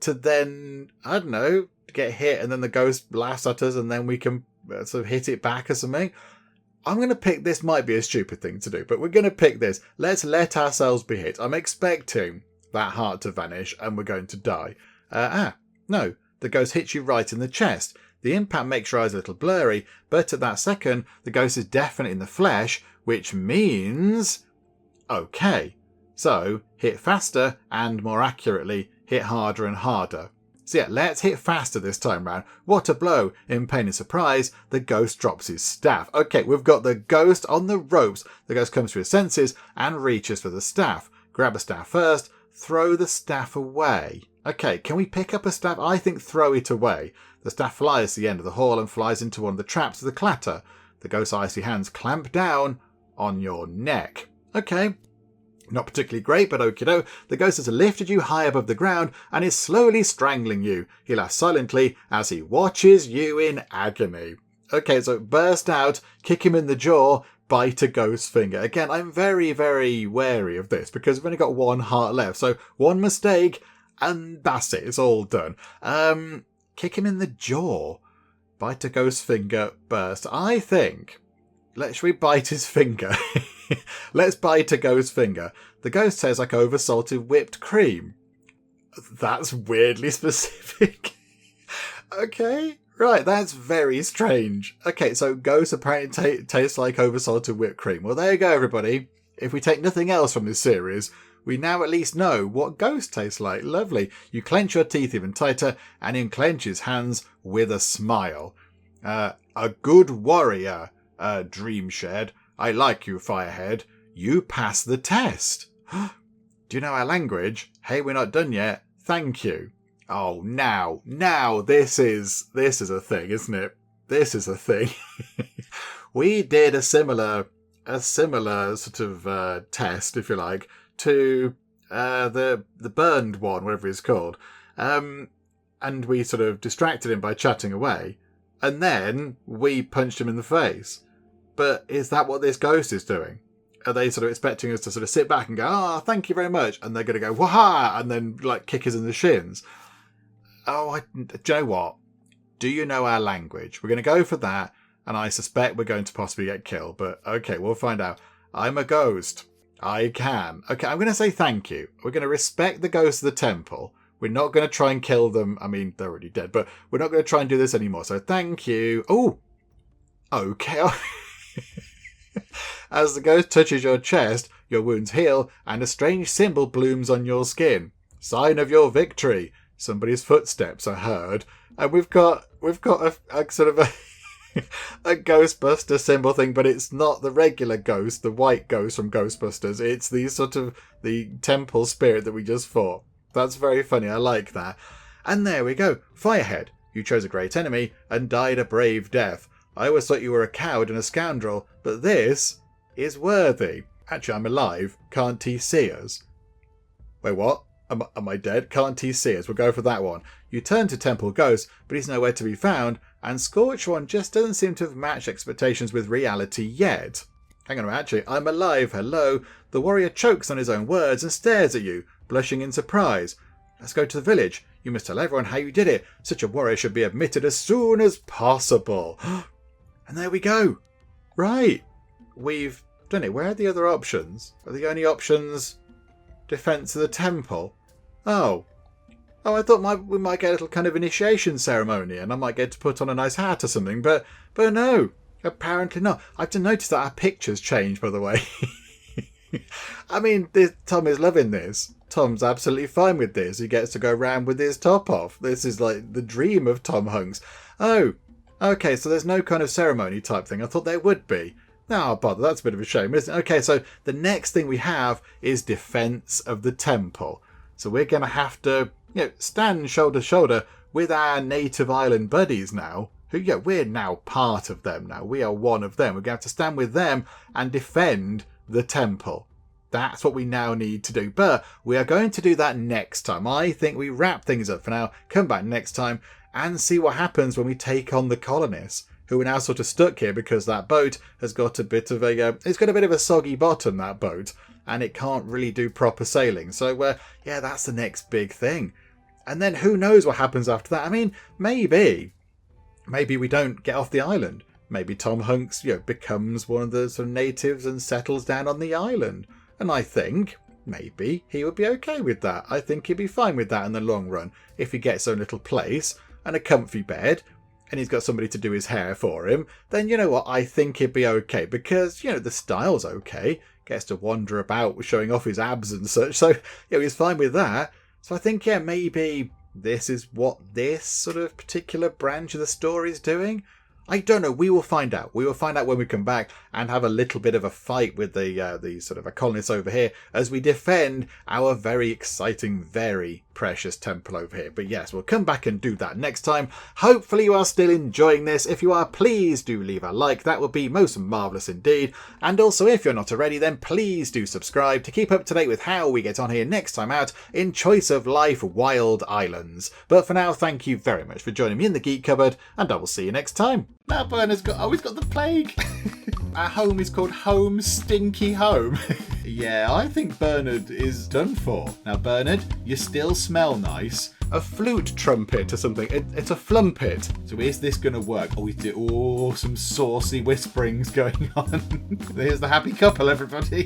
Speaker 1: to then, I don't know, get hit and then the ghost laughs at us and then we can sort of hit it back or something? I'm going to pick, this might be a stupid thing to do, but we're going to pick this. Let's let ourselves be hit. I'm expecting that heart to vanish and we're going to die. No, the ghost hits you right in the chest. The impact makes your eyes a little blurry, but at that second, the ghost is definitely in the flesh, which means... Okay, so hit faster and more accurately, hit harder and harder. So yeah, let's hit faster this time round. What a blow. In pain and surprise, the ghost drops his staff. Okay, we've got the ghost on the ropes. The ghost comes to his senses and reaches for the staff. Grab a staff first, throw the staff away. Okay, can we pick up a staff? I think throw it away. The staff flies to the end of the hall and flies into one of the traps with a clatter. The ghost's icy hands clamp down on your neck. Okay, not particularly great, but okie doke. The ghost has lifted you high above the ground and is slowly strangling you. He laughs silently as he watches you in agony. Okay, so burst out, kick him in the jaw, bite a ghost's finger. Again, I'm very, very wary of this because we've only got one heart left. So one mistake and that's it. It's all done. Kick him in the jaw. Bite a ghost's finger, burst. I think... Should we bite his finger? Let's bite a ghost's finger. The ghost tastes like over-salted whipped cream. That's weirdly specific. Okay, right, that's very strange. Okay, so ghosts apparently taste like over-salted whipped cream. Well, there you go, everybody. If we take nothing else from this series, we now at least know what ghosts taste like. Lovely. You clench your teeth even tighter and unclench his hands with a smile. A good warrior, Dream Shed. I like you, Firehead. You pass the test. Do you know our language? Hey, we're not done yet. Thank you. Oh, now, this is a thing, isn't it? This is a thing. We did a similar sort of test, if you like, to the burned one, whatever it's called. And we sort of distracted him by chatting away. And then we punched him in the face. But is that what this ghost is doing? Are they sort of expecting us to sort of sit back and go, thank you very much, and they're going to go, waha, and then like kick us in the shins? Do you know what? Do you know our language? We're going to go for that, and I suspect we're going to possibly get killed, but okay, we'll find out. I'm a ghost. I can. Okay, I'm going to say thank you. We're going to respect the ghosts of the temple. We're not going to try and kill them. I mean, they're already dead, but we're not going to try and do this anymore, so thank you. Oh, okay. As the ghost touches your chest, your wounds heal, and a strange symbol blooms on your skin. Sign of your victory. Somebody's footsteps are heard, and we've got a sort of a Ghostbuster symbol thing, but it's not the regular ghost, the white ghost from Ghostbusters. It's the temple spirit that we just fought. That's very funny. I like that. And there we go. Firehead. You chose a great enemy and died a brave death. I always thought you were a coward and a scoundrel, but this is worthy. Actually, I'm alive. Can't he see us? Wait, what? Am I dead? Can't he see us? We'll go for that one. You turn to Temple Ghost, but he's nowhere to be found, and Scorch One just doesn't seem to have matched expectations with reality yet. Hang on, actually, I'm alive, hello. The warrior chokes on his own words and stares at you, blushing in surprise. Let's go to the village. You must tell everyone how you did it. Such a warrior should be admitted as soon as possible. And there we go. Right. We've done it. Where are the other options? Are the only options defense of the temple? Oh, I thought we might get a little kind of initiation ceremony and I might get to put on a nice hat or something, but no, apparently not. I've just noticed that our pictures changed, by the way. I mean, Tom is loving this. Tom's absolutely fine with this. He gets to go around with his top off. This is like the dream of Tom Hunks. Oh, okay, so there's no kind of ceremony type thing. I thought there would be. Oh, bother, that's a bit of a shame, isn't it? Okay, so the next thing we have is defense of the temple. So we're going to have to, stand shoulder to shoulder with our native island buddies now, who, we're now part of them now. We are one of them. We're going to have to stand with them and defend the temple. That's what we now need to do. But we are going to do that next time. I think we wrap things up for now, come back next time, and see what happens when we take on the colonists, who are now sort of stuck here because that boat has got a bit of it's got a bit of a soggy bottom, that boat, and it can't really do proper sailing. So, that's the next big thing. And then who knows what happens after that? I mean, maybe we don't get off the island. Maybe Tom Hunks, becomes one of the sort of natives and settles down on the island. And I think maybe he would be okay with that. I think he'd be fine with that in the long run. If he gets a little place and a comfy bed and he's got somebody to do his hair for him, then you know what? I think he'd be okay because, the style's okay. Gets to wander about showing off his abs and such. So, he's fine with that. So I think, maybe this is what this sort of particular branch of the story is doing. I don't know. We will find out. We will find out when we come back and have a little bit of a fight with the sort of colonists over here as we defend our very exciting, very precious temple over here. But yes, we'll come back and do that next time. Hopefully you are still enjoying this. If you are, please do leave a like. That would be most marvellous indeed. And also, if you're not already, then please do subscribe to keep up to date with how we get on here next time out in Choice of Life Wild Islands. But for now, thank you very much for joining me in the Geek Cupboard, and I will see you next time. Now Bernard's got the plague. Our home is called Home Stinky Home. Yeah, I think Bernard is done for. Now Bernard, you still smell nice. A flute trumpet or something. It's a flumpet. So is this going to work? Some saucy whisperings going on. Here's the happy couple, everybody.